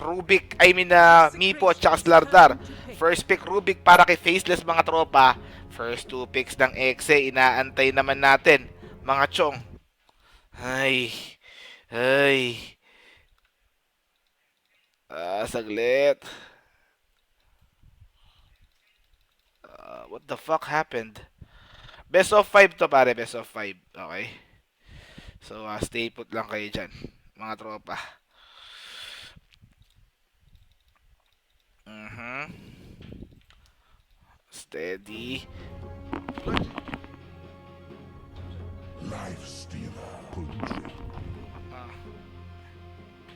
Rubik, Mipo at saka Slardar. First pick Rubik para kay Faceless mga tropa. First 2 picks ng Exe, inaantay naman natin mga chong. Ay, ay, saglit. What the fuck happened? Best of 5 to pare, best of 5. Okay. So, stay put lang kayo dyan, mga tropa. Steady. Life Stealer. Pollution.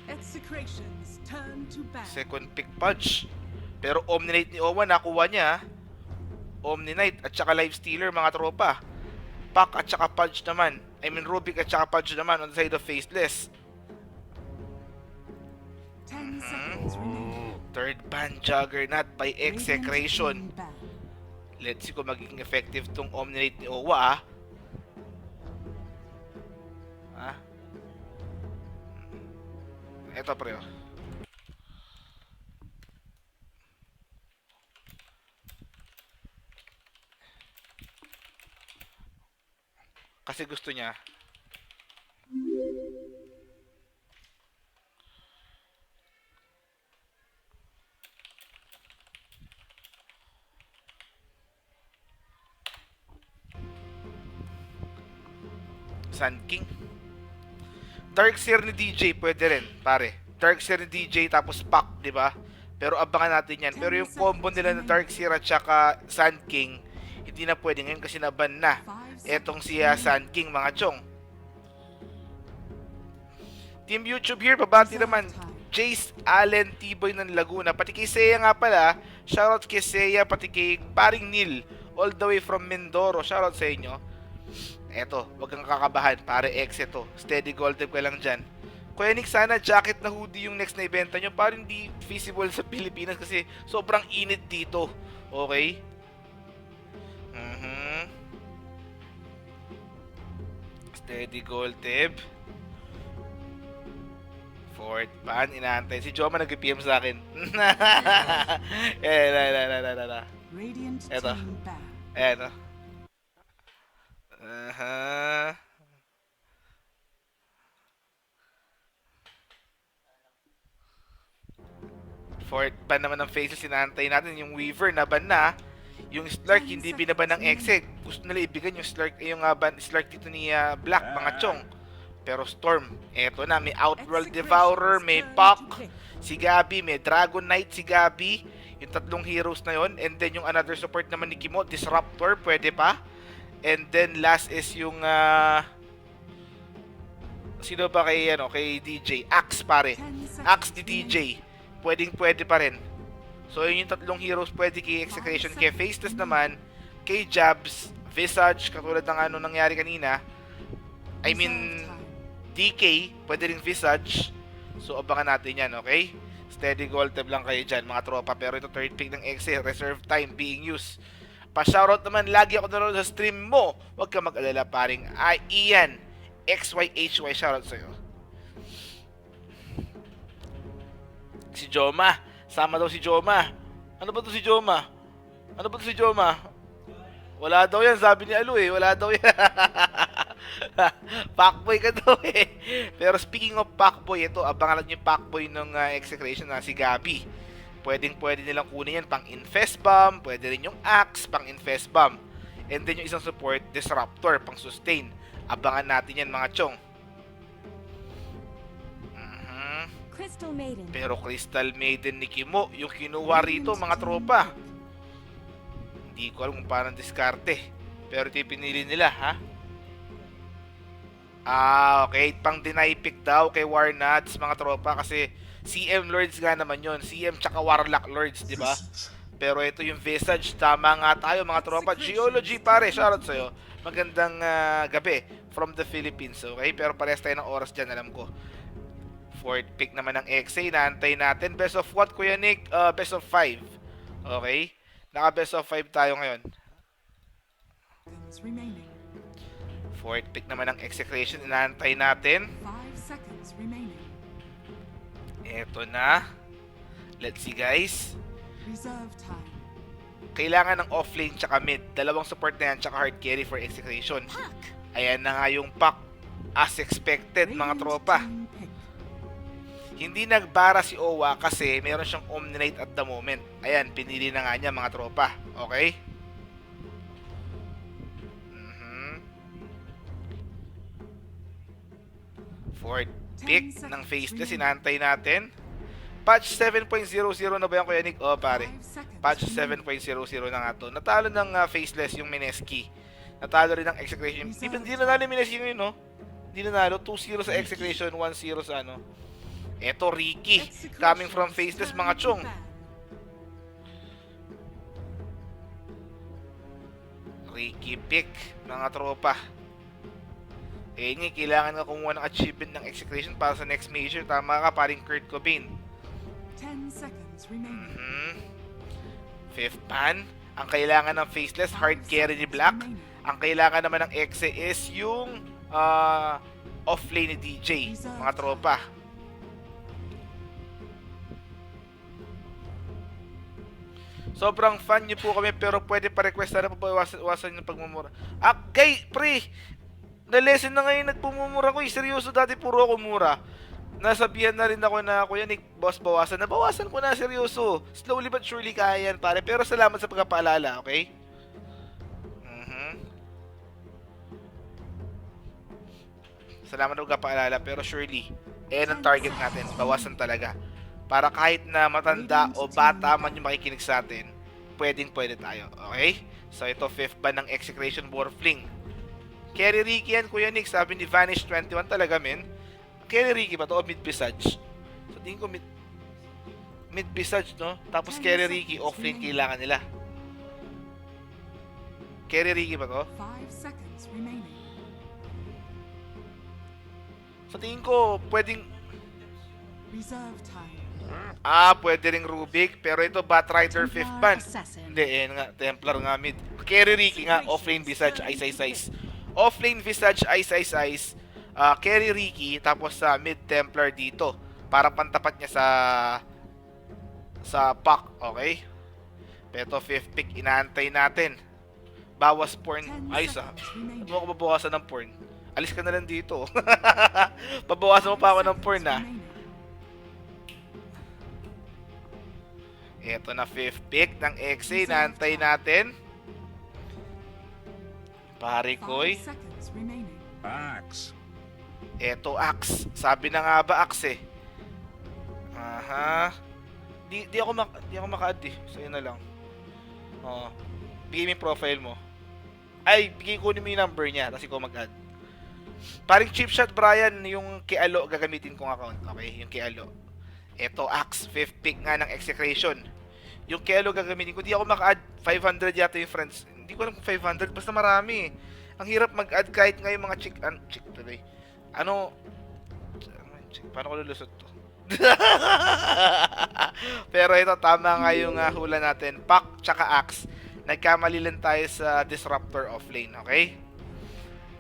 Execrations turn to bad. Second pick Pudge. Pero Omni-Knight ni Owa nakuha niya. Omni-Knight at saka Life Stealer mga tropa. Pack at saka Pudge naman. Rubik at saka Pudge naman on the side of Faceless. 10 seconds remaining. Third ban Juggernaut by Execration. Radiant bad. Let's see kung magiging effective tong Omni-Knight ni Owa Eto pre. Kasi gusto niya. Sand King. Darkseer ni DJ pwede rin, pare. Darkseer ni DJ tapos Pack, di ba? Pero abangan natin yan. Pero yung combo nila na Darkseer at saka Sand King, hindi na pwede ngayon kasi naban na. Etong si Sand King, mga chong. Team YouTube here, babati naman. Jace Allen T-Boy ng Laguna. Pati kay Seiya nga pala. Shoutout kay Seiya, pati kay paring Neil. All the way from Mindoro. Shoutout sa inyo. Eto, wag kang kakabahan. Pare Exe to. Steady gold tip ka lang dyan. Kuya Nick, sana jacket na hoodie yung next na ibenta nyo. Parang hindi feasible sa Pilipinas kasi sobrang init dito. Okay? Steady gold tip. Fourth ban, inaantay. Si Joma nag-PM sa akin. Radiant Eto. team bad. Eto. Fourth ban naman ng Faces, inaantay natin yung Weaver na ban na. Yung Slark hindi binaban ng Exe. Gusto nila ibigan yung Slark, Slark dito ni Black, mga chong. Pero Storm, eto na, may Outworld Devourer, may Puck, si Gabi, may Dragon Knight si Gabi, yung tatlong heroes na yon, and then yung another support naman ni Kimo, Disruptor, pwede pa. And then last is yung sino ba kay DJ? Axe pare. Axe ni DJ. Pwede pa rin. So yun yung tatlong heroes pwede kay Execration, kay Faceless naman, kay Jabs, Visage, katulad ng nangyari kanina. DK, pwede rin Visage. So abangan natin yan, okay? Steady gold tab lang kayo dyan mga tropa. Pero ito third pick ng Exe, reserve time being used. Pa-shoutout naman, lagi ako nanonood sa stream mo. Huwag ka mag-alala paring Ian XYHY, shoutout sa'yo. Si Joma, sama daw si Joma. Ano ba to si Joma? Wala daw yan, sabi ni Alu wala daw yan. Packboy ka daw Pero speaking of Packboy, ito, abangan natin yung Packboy ng Execration na si Gabi. Pwede nilang kunin yan pang Infest Bomb, pwede rin yung Axe pang Infest Bomb. And then yung isang support, Disruptor pang Sustain. Abangan natin yan mga chong. Crystal Maiden. Pero Crystal Maiden ni Kimo, yung kinuha rito mga tropa. Hindi ko alam kung paano diskarte. Pero ito yung pinili nila, ha? Okay. Pang deny pick daw kay Warnuts, mga tropa. Kasi CM Lords nga naman yon, CM tsaka Warlock Lords, di ba? Pero ito yung Visage. Tama nga tayo, mga tropa. Geology pare, shoutout sa'yo. Magandang gabi from the Philippines, okay? Pero parehas tayo ng oras dyan, alam ko. Fourth pick naman ng Exe, inaantay natin. Best of what, Kuya Nick? Best of 5. Okay? Naka best of 5 tayo ngayon. Remaining. Fourth pick naman ng Execration, inaantay natin. 5 seconds remaining. Eto na. Let's see, guys. Reserve time. Kailangan ng offlane tsaka mid. Dalawang support na yan tsaka hard carry for execution. Ayan na nga yung pack. As expected, mga Radiant tropa. team pick. Hindi nagbara si Owa kasi meron siyang Omninite at the moment. Ayan, pinili na nga niya, mga tropa. Okay? Fourth pick ng Faceless, inantay natin. Patch 7.00 na ba yan, Kuya Nick? Oh, pare. 5 seconds Patch remaining. 7.00 na nga to. Natalo ng Faceless yung Mineski. Natalo rin ng Execration. Hindi na nalo yung Mineski ngayon, no? Hindi na nalo. 2-0 sa Execration, 1-0 sa ano. Eto, Ricky. Coming from Faceless, mga chong. Ricky pick, mga tropa. Eh, nga, kailangan nga kumuha ng achievement ng Execration para sa next major. Tama ka, paring Kurt Cobain. 10 seconds remaining. Fifth pan. Ang kailangan ng Faceless, hard carry ni Black. Ang kailangan naman ng Exe is yung off-lane ni DJ, mga tropa. Sobrang fan niyo po kami pero pwede pa request na pabawasan yung pagmumura. Pre! Na-lesson na ngayon nagpumumura ko. Seryoso, dati puro ako mura. Nasabihan na rin ako na, Kuya Nick, boss, bawasan. Nabawasan ko na, seryoso. Slowly but surely kaya yan, pare. Pero salamat sa pagpapaalala, okay? Salamat sa pagpapaalala, pero surely, ang target natin. Bawasan talaga. Para kahit na matanda o bata man yung makikinig sa atin, pwede tayo, okay? So, ito, 5th ban ng Execration Warfling. Carry Ricky yan, Kuya Nick, sabi ni Vanish21 talaga, men. Carry Ricky ba to o mid-visage? So, tingin ko mid-visage, no? Tapos carry Ricky, offlane kailangan nila. Carry Ricky ba to? 5 seconds remaining. So, tingin ko, pwedeng... Reserve time. Pwede ring Rubik, pero ito Batrider 5th ban. Hindi, nga, Templar nga mid. Carry Ricky nga, offlane Visage, Ice. Offlane Visage, Ice. Carry Ricky, tapos sa mid Templar dito. Para pantapat niya sa pack, okay? Pero 5th pick, inaantay natin. Bawas porn. Ayos Ano mo ako babawasan ng porn? Alis ka na lang dito. Babawasan mo pa ako ng porn, Ito na 5th pick ng Exe, inaantay natin. Pare Koy. Axe. Eto, Axe. Sabi na nga ba, Axe eh. Di ako maka-add eh. Sa'yo na lang. Bigay mo yung profile mo. Bigay ko mo yung number niya. Kasi ko mag-add. Paring cheap shot, Brian, yung Kialo, gagamitin kong account. Okay, yung Kialo. Eto, Axe. 5th pick nga ng Execration. Yung Kialo gagamitin ko. Di ako maka-add. 500 yata yung friends. Hindi ko alam kung 500. Basta marami. Ang hirap mag-add kahit nga yung mga chick tuloy. Paano ko lulusot to? Pero ito, tama nga yung hula natin. Pack tsaka Axe. Nagkamali lang tayo sa Disruptor offlane, okay?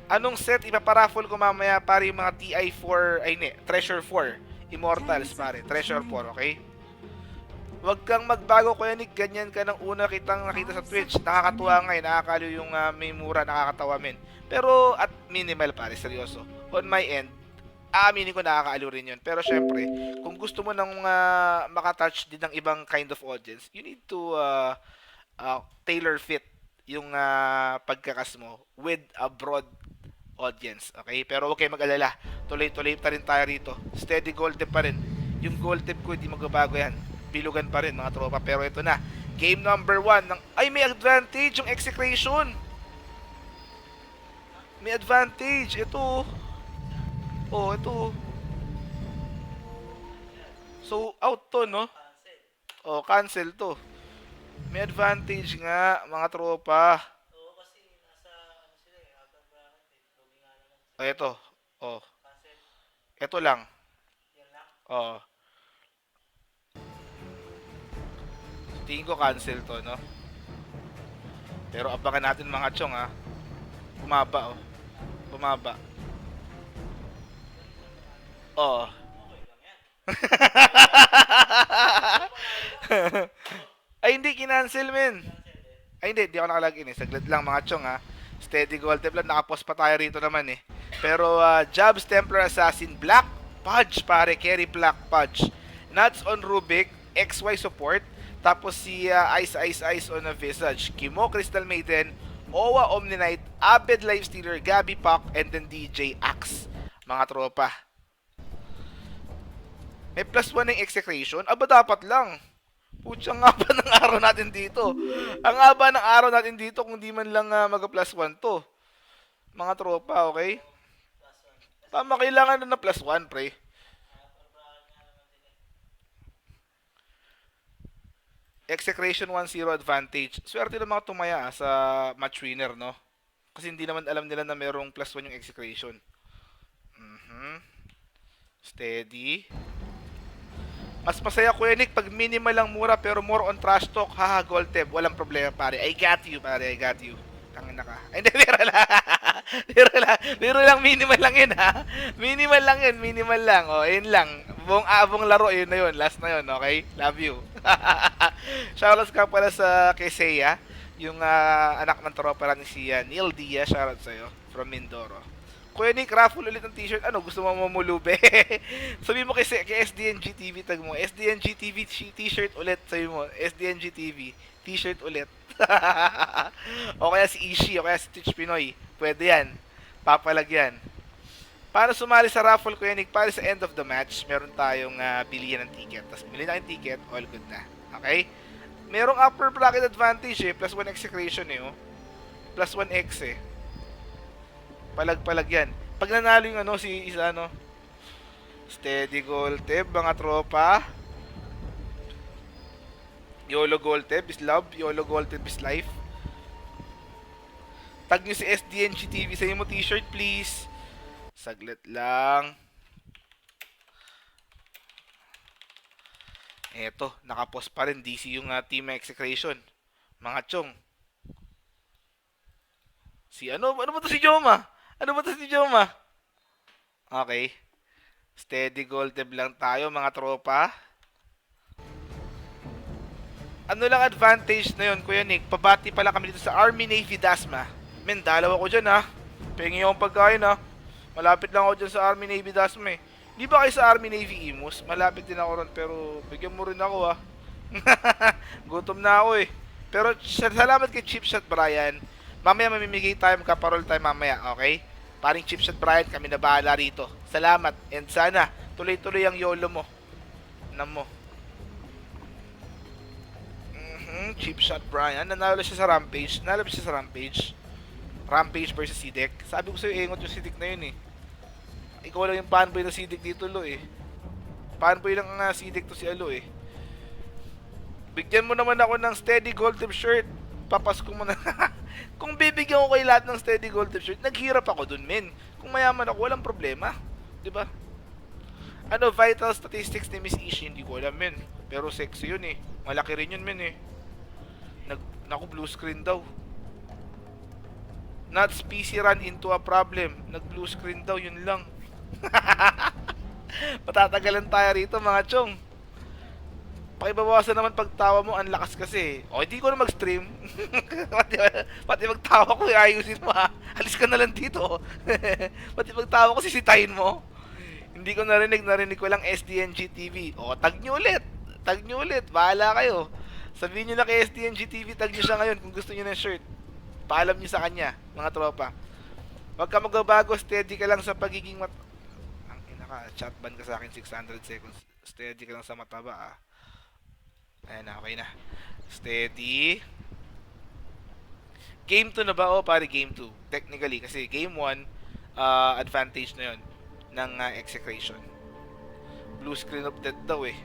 Anong set ipaparaffle ko mamaya para yung mga TI4, Treasure 4. Immortals, pare. Treasure 4, okay? Huwag kang magbago, Kuya Nick. Ganyan ka nang una kitang nakita sa Twitch. Nakakatuwa nga nakakaliw yung may mura, nakakatawa men. Pero at minimal, pare, seryoso. On my end, aaminin ko nakakaaliw rin yun. Pero syempre, kung gusto mo nang makatouch din ng ibang kind of audience, you need to tailor fit yung pagkakas mo with a broad audience. Okay? Pero okay, mag-alala. Tuloy-tuloy pa rin tayo rito. Steady gold tip pa rin. Yung gold tip ko, hindi magbabago yan. Bilugan pa rin, mga tropa. Pero ito na. Game number 1. May advantage yung Execration. May advantage. Ito. Ito. So, out to, no? Cancel to. May advantage nga, mga tropa. Ito. Ito lang. Tingin ko cancel to, no? Pero abangan natin, mga chong, Bumaba. Ay, hindi, kinancel, men. Ay, hindi ako nakalagin eh. Saglit lang, mga chong, ha. Steady gold tip lang, nakapost pa tayo rito naman eh. Pero, Jobs, Templar Assassin, Black Pudge, pare, Carry Black Pudge. Nuts on Rubik, XY support. Tapos si Ice on a Visage. Kimo, Crystal Maiden, Owa Omni-Knight, Abed Lifestealer, Gabi Pak, and then DJ Axe. Mga tropa. May plus 1 ng execration? Aba, dapat lang. Putsang nga ba ng araw natin dito? Ang haba ng araw natin dito kung di man lang mag-plus 1 to. Mga tropa, okay? Tama, kailangan na plus 1, pre. Execration 1-0 advantage. Swerte ng mga tumaya sa match winner, no? Kasi hindi naman alam nila na merong plus 1 yung execration. Steady. Mas masaya ko Nick pag minimal lang mura pero more on trash talk. Haha, Golteb. Walang problema, pare. I got you, pare. I got you. Tangin na ka. Ay, hindi, biro lang. Biro lang, minimal lang yun, ha? Minimal lang yun, minimal lang. O, yun lang. Buong laro, yun na yun. Last na yun, okay? Love you. Shoutouts ka pala sa Keseya, yung anak ng tropa ni si Neil Diaz. Shoutout sa'yo, from Mindoro. Kuya Nick, raffle ulit ng t-shirt. Ano, gusto mo mamulube? Sabi mo kay SDNG TV, tag mo. SDNG TV t-shirt ulit. Sabi mo, SDNG TV t-shirt ulit. O kaya si Ishi, o kaya si Twitch Pinoy. Pwede yan. Papalagyan. Para sumali sa raffle, Kuya Nick, para sa end of the match, meron tayong bilihan ng ticket. Tapos bili na yung ticket, all good na. Okay? Merong upper bracket advantage eh. Plus 1 execration eh. Oh. Plus 1x eh. Palag-palag yan. Pag nanalo yung si Steady Golteb, mga tropa. YOLO Golteb is love. YOLO Golteb is life. Tag nyo si SDNG TV sa mo t-shirt, please. Saglit lang. Eto, nakapost pa rin DC yung team execration. Mga chong. Ano ba to si Joma? Ano ba to si Joma? Okay. Steady Golteb lang tayo, mga tropa. Ano lang advantage na yun, Kuya Nick? Pabati pala kami dito sa Army Navy Dasma. Men, dalaw ako dyan, ha? Pengi akong pagkain, ha? Malapit lang ako dyan sa Army Navy Dasma, eh. Di ba kayo sa Army Navy Imus? Malapit din ako ron, pero bigyan mo rin ako, ha? Gutom na ako, eh. Pero salamat kay Chipshot Brian. Mamaya mamimigay tayo, magkaparol tayo mamaya, okay? Paring Chipshot Brian, kami na bahala rito. Salamat, and sana tuloy-tuloy ang YOLO mo. Nam mo. Chipshot Brian, nanalo siya sa Rampage. Nanalo siya sa Rampage. Rampage versus Sidek. Sabi ko sa'yo, engot yung Sidek na yun, eh. Ikaw lang yung fanboy ng Sidek dito, Lo, eh. Fanboy lang nga Sidek to si Alo, eh. Bigyan mo naman ako ng Steady Gold Tip shirt. Papasko mo na. Kung bibigyan ko kayo lahat ng Steady Gold Tip shirt, naghirap ako dun, men. Kung mayaman ako, walang problema. Diba? Ano, vital statistics ni Miss Ishi, hindi ko alam, men. Pero sexy yun, eh. Malaki rin yun, men, eh. Naku, blue screen daw. Nuts PC run into a problem. Nag-blue screen daw, yun lang. Patatagalan tayo rito, mga chong. Pakibawasan naman pagtawa mo, ang lakas kasi. O, hindi ko na mag-stream. pati magtawa ko, ayusin mo, ha. Alis ka na lang dito. Pati magtawa ko, sisitahin mo. Hindi ko narinig ko lang SDNG TV. O, tag nyo ulit. Bahala kayo. Sabihin nyo na kay SDNG TV, tag nyo siya ngayon kung gusto nyo ng shirt. Paalam nyo sa kanya, mga tropa. Huwag ka magbabago, steady ka lang sa pagiging ang chat ban ka sa akin 600 seconds. Steady ka lang sa mataba, ah. Ayan na, okay na. Steady. Game 2 na ba? O, pare, game 2. Technically, kasi game 1, advantage na yon ng execration. Blue screen of death daw, eh.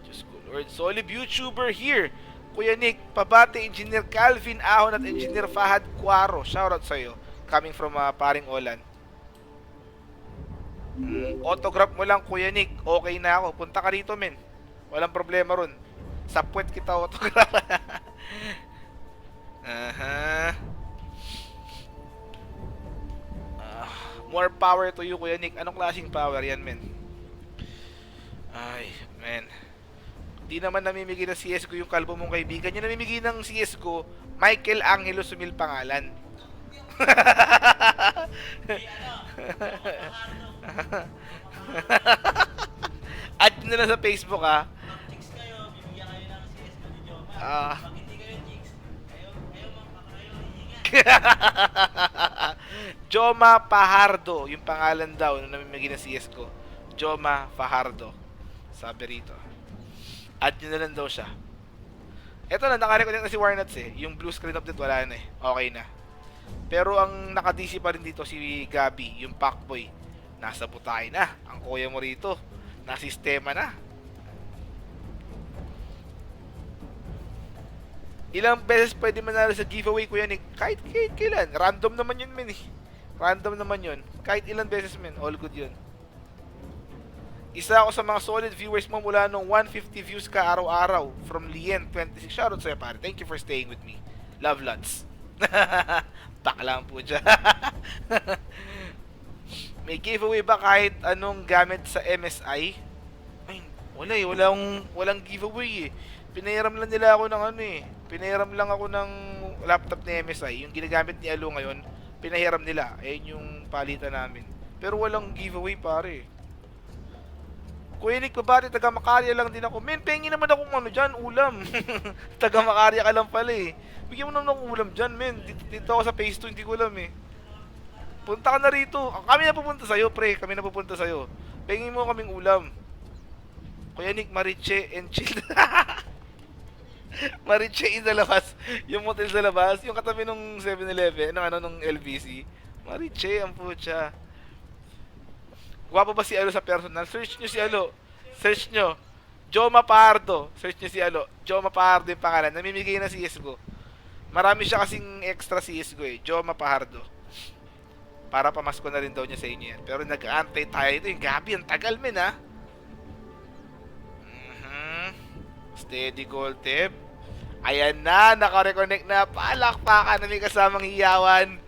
Diyos ko, Lord. Solid YouTuber here. Kuya Nick, pabate Engineer Calvin Ahon at Engineer Fahad Cuaro. Shoutout sa'yo. Coming from paring Olan. Autograph mo lang, Kuya Nick. Okay na ako. Punta ka rito, men. Walang problema ron. Sa puwet kita autograph. More power to you, Kuya Nick. Anong klaseng power yan, men? Ay, men. Di Hindi naman namimigay ng CSGO yung kalbo mong kaibigan. Yung namimigay ng CSGO, Michael Angelo Sumil pangalan. Add nyo na lang sa Facebook ha. Ah. Joma Fajardo, yung pangalan daw nung namimigay ng CSGO. Joma Fajardo. Sabi rito. Add nyo na lang daw siya. Eto na, nakareconnect na si Warnuts eh. Yung blue screen update wala na eh. Okay na. Pero ang naka-DC pa rin dito si Gabi, yung Pacboy. Nasa butay na. Ang kuya mo rito. Nasistema na. Ilang beses pwede manalo sa giveaway ko yan eh. Kahit kailan. Random naman yun men eh. Random naman yun. Kahit ilang beses men. All good yun. Isa ako sa mga solid viewers mo mula nung 150 views ka araw-araw. From Lien 26. Shoutout sa'yo pare. Thank you for staying with me. Love lots. Back lang po dyan. May giveaway ba kahit anong gamit sa MSI? Ay, wala eh. Walang giveaway eh. Pinahiram lang nila ako ng ano eh. Pinahiram lang ako ng laptop ni MSI. Yung ginagamit ni Alo ngayon, pinahiram nila. Ayun yung palitan namin. Pero walang giveaway pare. Kuya Nick, babari, taga Makarya lang din ako. Men, pengi naman akong ano dyan, ulam. Taga Makarya ka lang pala eh. Bigyan mo naman ng ulam dyan, men. Dito ako sa phase 2, hindi ko alam eh. Punta ka na rito. Kami na pupunta sa'yo, pre. Kami na pupunta sa'yo. Pengi mo kaming ulam. Kuya Nick, Mariche and chill. Mariche in sa labas. Yung motel sa labas. Yung katabi nung 7-Eleven. Nung LBC. Mariche, ang putya. Guwapo ba si Alo sa personal? Search nyo si Alo. Search nyo. Joma Pardo. Search nyo si Alo. Joma Pardo yung pangalan. Namimigay na CSGO. Marami siya kasing extra CSGO eh. Joma Pardo. Para pamasko na rin daw niya sa inyo yan. Pero nag-antay tayo ito. Yung Gabi, ang tagal men ha. Steady gold tip. Ayan na. Naka-reconnect na. Palakpakan na may kasamang hiyawan.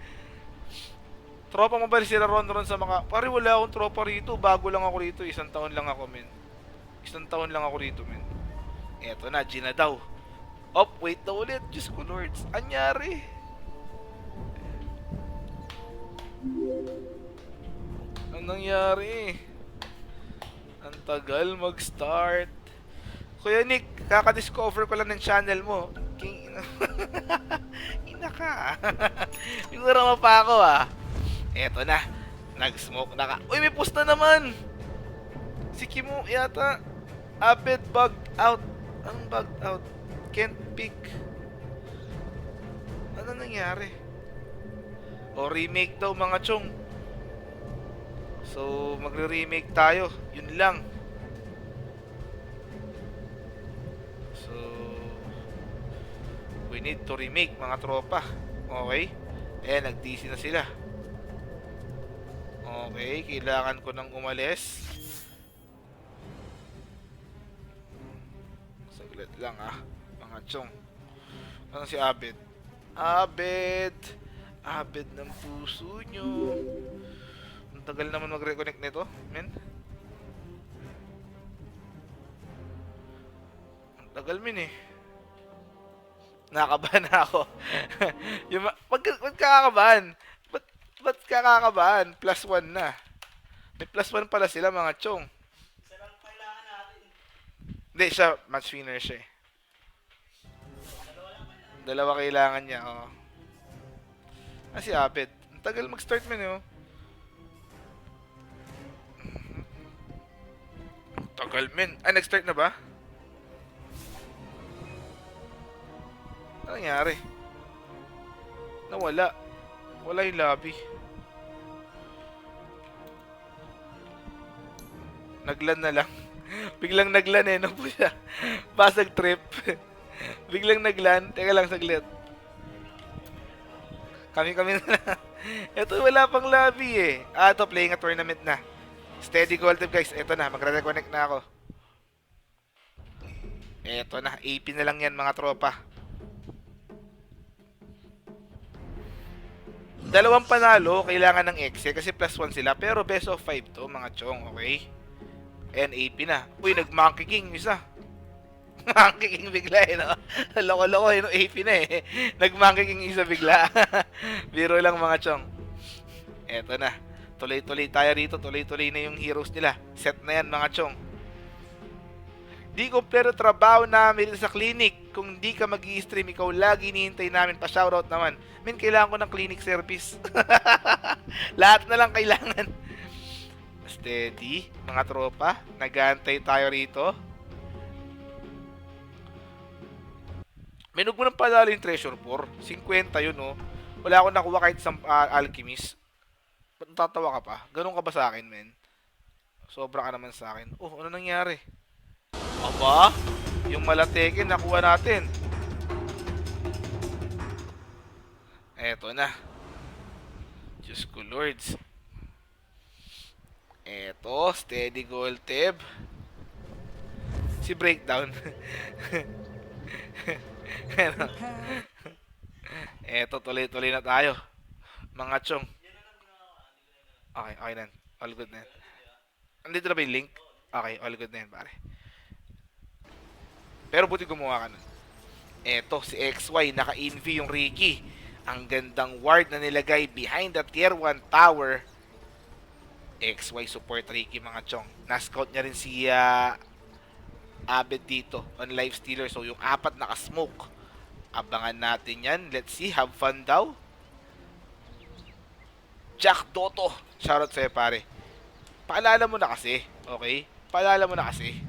Tropa mo ba sila Ron sa mga... Pare, wala akong tropa rito. Bago lang ako rito. Isang taon lang ako, men. Isang taon lang ako rito, men. Eto na, Gina daw. Op, wait na ulit. Diyos ko, Lords. Anyari? Anong nangyari? Ang tagal mag-start. Kuya Nick, kaka-discover ko lang ng channel mo. King... Ina ka. Siguro mo pa ako, ah. Eto na. Nag-smoke na ka. Uy, may post na naman. Si Kimo yata. Abed bugged out. Ang bugged out? Can't pick. Ano nangyari? O remake daw mga chong. So, magre-remake tayo. Yun lang. So, we need to remake mga tropa. Okay? Nag-DC na sila. Okay, kailangan ko nang umalis. Saglit lang mga chong. Ano si Abed? Abed ng puso nyo. Ang tagal naman mag-reconnect nito, men. Ang tagal men eh. Nakakabahan na ako. Ba't kakakabahan? Ba't kakakabahan? +1 na. May +1 pala sila mga chong. Hindi siya, match winner siya eh. Dalawa kailangan niya, oh. Si Abed. Ang tagal mag-start man eh, oh. Tagal men. Nag-start na ba? Ano nangyari? Nawala. Wala yung lobby. Naglan na lang. Biglang naglan eh. No po siya. Basag trip. Biglang naglan. Teka lang saglit. Kami na lang. Ito wala pang lobby eh. Ito playing a tournament na. Steady gold tip guys. Ito na. Magre-reconnect na ako. Ito na. AP na lang yan mga tropa. Dalawang panalo. Kailangan ng X kasi +1 sila. Pero best of 5 to mga chong. Okay? And AP na. Uy, nag-monkey king isa. Monkey King bigla eh, no? Loko-loko eh, no? AP na eh. Nag-Monkey King isa bigla. Biro lang mga chong. Eto na. Tuloy-tuloy tayo rito. Tuloy-tuloy na yung heroes nila. Set na yan mga chong. Di kompleto trabaho namin sa clinic. Kung di ka mag-i-stream, ikaw lagi hinihintay namin. Pa-shoutout naman. Men, kailangan ko ng clinic service. Lahat na lang kailangan. Steady, mga tropa. Nag-aantay tayo rito. Menog mo nang padala yung treasure 4. 50 yun, oh. Wala akong nakuha kahit isang alchemist. Ba't natatawa ka pa? Ganun ka ba sa akin, men? Sobra ka naman sa akin. Oh, ano nangyari? Aba? Yung Malateke, nakuha natin. Eto na. Diyos ko, Lords. Eto, steady gold tib. Si Breakdown. Ano? Eto, tuloy-tuloy na tayo. Mga chong. Okay, okay na. All good na yan. Andito na ba yung link? Okay, all good na yan, pare. Pero buti gumawa ka nun. Eto, si XY, naka-envy yung Ricky. Ang gandang ward na nilagay behind the tier 1 tower. XY support Ricky, mga chong. Na-scout niya rin si Abed dito on live stealer. So yung 4 naka-smoke. Abangan natin yan. Let's see. Have fun daw. Jack Dotto. Shoutout sa'yo, pare. Paalala mo na kasi. Okay? Paalala mo na kasi.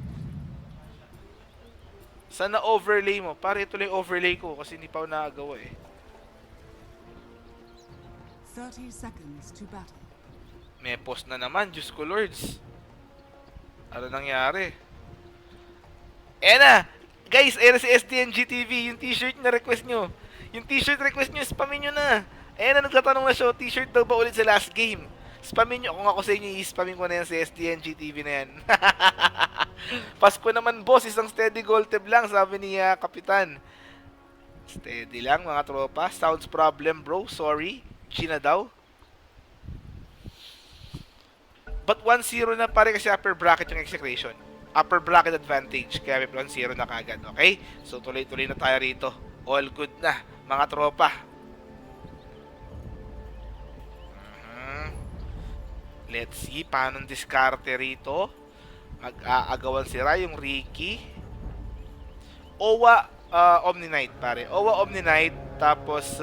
Sana overlay mo. Pare, ito lang yung overlay ko kasi hindi pa ako nakagawa eh. 30 seconds to battle. May post na naman. Diyos ko, Lords. Ano nangyari? Na! Guys, ayan na si STNG TV. Yung t-shirt na request nyo. Yung t-shirt request nyo, spamin nyo na. Ayan na, nagtatanong na siya, t-shirt daw ba ulit sa last game? Spamin nyo. Kung ako sa inyo, i-spamin ko na yan si STNG TV na yan. Pasko naman, boss. Isang steady gold tip lang, sabi ni Kapitan. Steady lang, mga tropa. Sounds problem, bro. Sorry. Gina daw. But 1-0 na pare kasi upper bracket yung execution. Upper bracket advantage. Kaya may 1-0 na kagad. Okay? So, tuloy-tuloy na tayo rito. All good na, mga tropa. Let's see. Paano diskarte rito? Mag-aagawan si Ray, yung Ricky. Owa Omni Knight, pare. Owa Omni Knight. Tapos,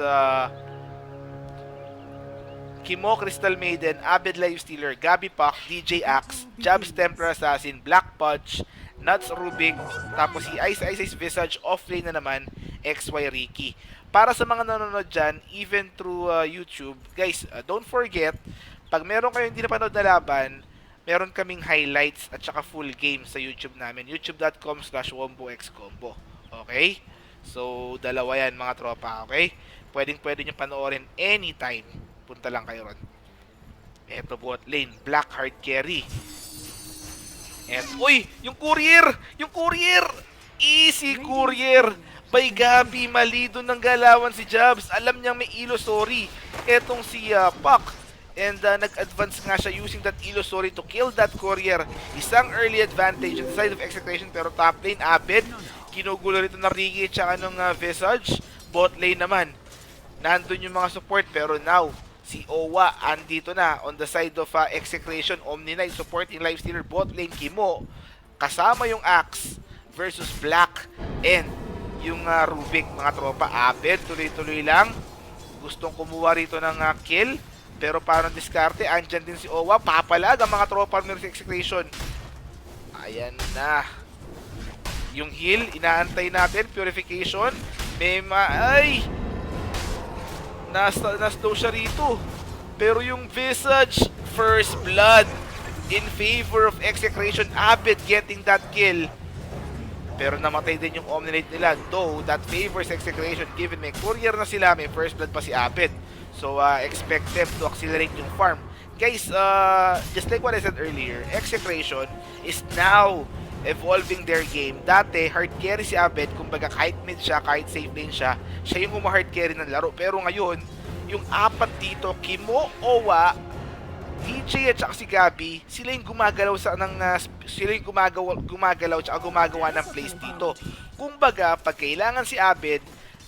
Kimo, Crystal Maiden, Abed Live Stealer, Gabi Pak, DJ Axe, Jabs Templar Assassin, Black Punch, Nuts Rubik, tapos si Ice Visage, offlane na naman, XY Ricky. Para sa mga nanonood dyan, even through YouTube, guys, don't forget, pag meron kayong hindi napanood na laban, meron kaming highlights at saka full game sa YouTube namin, youtube.com/womboxcombo. Okay? So, dalawa yan mga tropa, okay? Pwede nyo panoorin anytime. Punta lang kayo ron. Eto bot lane, Black Heart Carry. Uy! Yung courier! Yung courier! Easy courier! By Gabi, mali doon ng galawan si Jabs. Alam niyang may Illusory. Etong si Pak. And nag-advance nga siya using that Illusory to kill that courier. Isang early advantage on the side of execution. Pero top lane, Abed. Kinugulo rito na Ricky tsaka nung Visage. Bot lane naman. Nandun yung mga support. Pero now, si Owa andito na on the side of execration. Omni Knight supporting live stealer, bot lane Kimo kasama yung Axe versus Black and yung Rubik, mga tropa. Abed tuloy-tuloy lang, gustong kumuha rito ng kill, pero parang diskarte. Andyan din si Owa, papalag ang mga tropa ng execration. Ayan na yung heal, inaantay natin. Purification, may ay na-slow siya rito. Pero yung Visage, first blood in favor of execration. Abed getting that kill. Pero namatay din yung Omni-Knight nila. Though, that favors execration given may courier na sila, may first blood pa si Abed. So, expect them to accelerate yung farm. Guys, just like what I said earlier, execration is now evolving their game. Dati, hard carry si Abed, kumbaga kahit mid siya, kahit safe lane siya, siya yung hard carry ng laro. Pero ngayon, yung 4 dito, Kimo, Owa, DJ at saka si Gabi, sila yung gumagalaw sila yung gumagalaw at gumagawa ng plays dito. Kumbaga, pag kailangan si Abed,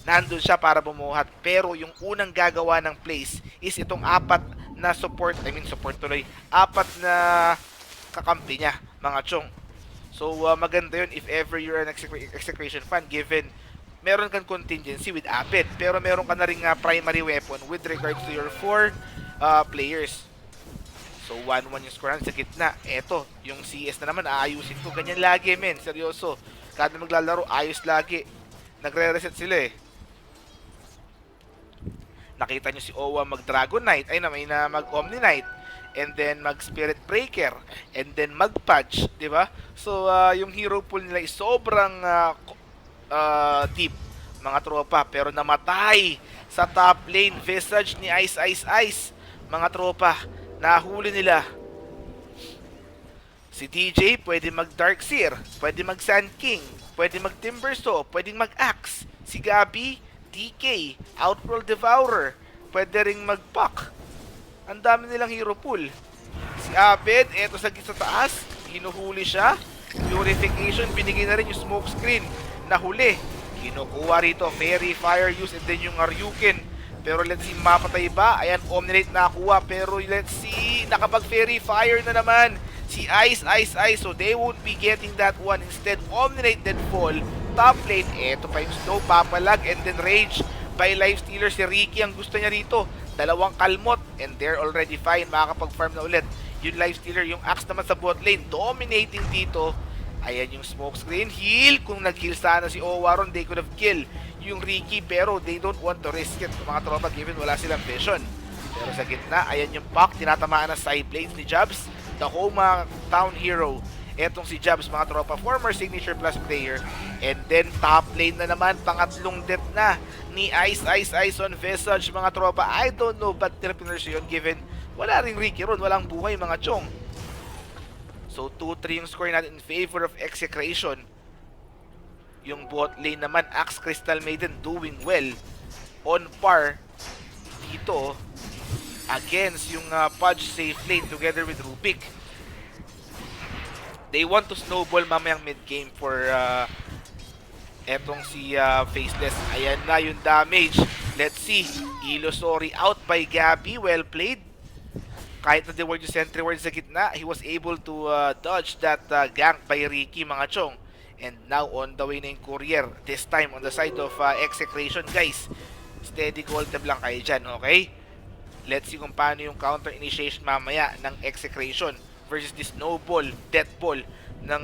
nandun siya para bumuhat. Pero yung unang gagawa ng plays is itong apat na support tuloy, apat na kakampi niya, mga chong. So, maganda yun if ever you're an execution fan, given meron kang contingency with Abed, pero meron ka na rin primary weapon with regards to your 4 players. So, 1-1 yung score sa gitna. Eto, yung CS na naman, aayusin ko. Ganyan lagi, men. Seryoso. Kada maglalaro, ayos lagi. Nagre-reset sila eh. Nakita nyo si Owa mag-Dragon Knight. Ay na, may na mag-Omni Knight. And then mag-Spirit Breaker. And then mag-Patch. Diba? So, yung hero pool nila is sobrang deep, mga tropa. Pero namatay sa top lane. Visage ni Ice Ice Ice. Mga tropa. Nahuli nila. Si DJ pwede mag Darkseer, pwede mag Sand King, pwede mag Timbersaw, pwede mag Axe. Si Gabi, DK, Outworld Devourer, pwede ring mag Puck. Ang dami nilang hero pool. Si Abed, eto sa taas, hinuhuli siya. Purification, binigay na rin yung smoke screen. Nahuli. Kinukuha rito, Fairy Fire use, and then yung Aryuken. Pero let's see, mapatay ba? Ayan, Omnilate nakuha. Pero let's see, nakapag-Fairy Fire na naman si Ice, Ice, Ice. So they won't be getting that one. Instead, Omnilate then fall. Top lane, eto pa yung Snow, papalag, and then Rage by Lifestealer. Si Ricky ang gusto niya rito. Dalawang kalmot, and they're already fine. Makakapag-farm na ulit. Yung Lifestealer, yung Axe naman sa bot lane, dominating dito. Ayan yung smoke screen. Heal. Kung nag-heal sana si Owaron, they could have killed yung Ricky, pero they don't want to risk it, mga tropa, given wala silang vision. Pero sa gitna, ayan yung Puck, tinatamaan ng side blades ni Jabs, the home town hero. Etong si Jabs, mga tropa, former Signature Plus player. And then top lane na naman, pangatlong death na ni Ice Ice Ice on Visage, mga tropa. I don't know ba't tinapiners yun, given wala ring Ricky ron, walang buhay, mga chong. So 2-3 yung score natin in favor of Execration. Yung bot lane naman, Axe Crystal Maiden doing well. On par dito against yung Pudge safe lane together with Rubik. They want to snowball mamayang mid-game for etong si Faceless. Ayan na yung damage. Let's see. Illusory out by Gabi. Well played. Kahit na they were yung sentry ward sa gitna, he was able to dodge that gank by Ricky, mga chong. And now on the way na yung courier. This time on the side of Execration, guys. Steady gold tab lang kayo dyan, okay? Let's see kung paano yung counter initiation mamaya ng Execration versus this snowball, death ball ng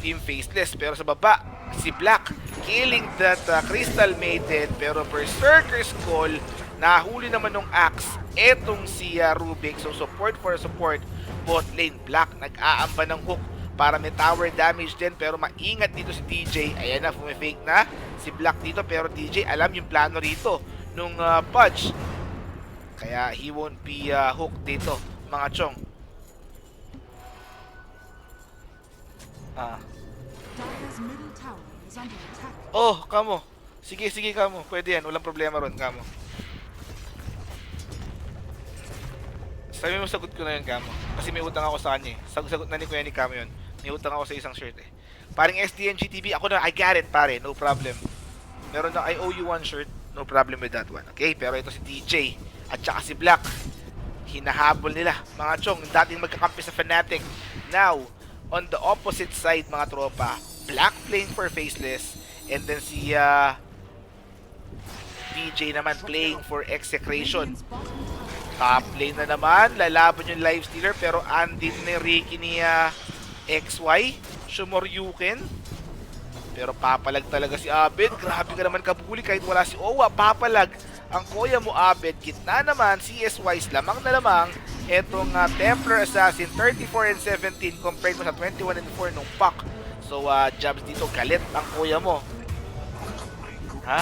Team Faceless. Pero sa baba, si Black killing that Crystal Maiden. Pero Berserker's Call, nahuli naman ng Axe etong si Rubik. So support for support. Bot lane, Black nag-aamba ng hook para may tower damage din, pero maingat dito si DJ. Ayan na, fumifake na si Black dito, pero DJ alam yung plano rito nung Pudge, kaya he won't be hooked dito, mga chong. Dire's middle tower is under attack. Oh, kamo, sige kamo, pwede yan, walang problema ron, kamo. Sabi mo, sagot ko na yun, kamo, kasi may utang ako sa kanya eh. Sagot na ni Kuya ni Kamo yun. May utang ako sa isang shirt eh. Paring SDN GTV, ako na, I got it pare, no problem. Meron na, I owe you one shirt, no problem with that one. Okay, pero ito si DJ at saka si Black. Hinahabol nila, mga chong, dating magkakampi sa Fnatic. Now, on the opposite side, mga tropa, Black playing for Faceless, and then si DJ naman playing for Execration. Top lane na naman, lalaban yung Lifestealer, pero andin ni Ricky ni XY, Shumoryuken. Pero papalag talaga si Abed. Grabe ka naman kabuli kahit wala si Owa. Papalag ang kuya mo, Abed. Gitna naman, CSY, lamang na lamang. Etong Templar Assassin, 34 and 17 compared mo sa 21 and 4 nung Puck. So, Jabs dito, galit ang kuya mo. Ha?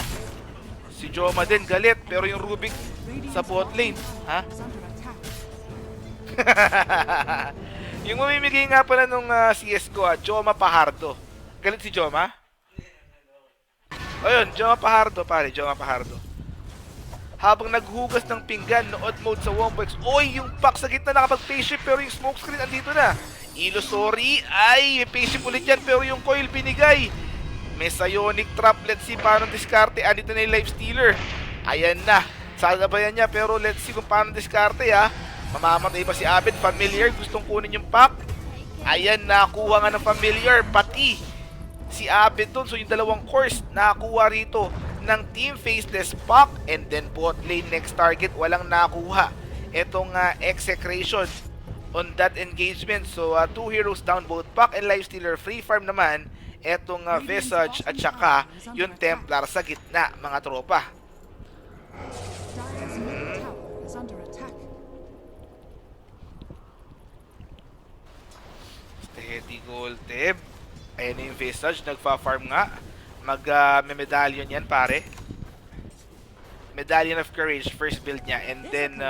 Si Joma din, galit. Pero yung Rubik sa bot lane, ha? Yung mamimigay nga pala nung CS ko, Joma Pajardo. Galit si Joma? O yun, Joma Pajardo, pare, Joma Pajardo. habang naghugas ng pinggan, nood mode sa Wombo X. Oy, yung pack sa gitna nakapag-face shift pero yung smoke screen andito na. Illusory, ay, may face shift ulit yan pero yung coil binigay. May Psionic Trap, let's see paano diskarte. Andito na yung Life Stealer. Ayan na, sagabayan niya pero let's see kung paano diskarte ha. Mamamatay ba si Abed? Familiar, gustong kunin yung pack. Ayan, nakuha nga ng Familiar, pati si Abed doon. So yung dalawang course nakuha rito ng Team Faceless Pack. And then bot lane next target, walang nakuha. Etong Execration on that engagement. So 2 heroes down, both Pack and Lifestealer. Free farm naman etong Visage at saka yung Templar sa gitna, mga tropa. Dire's middle tower is under attack. Steady goal tip. Ayan na yung Visage, nagfa-farm nga. May medallion yan pare. Medallion of Courage, first build niya. And then,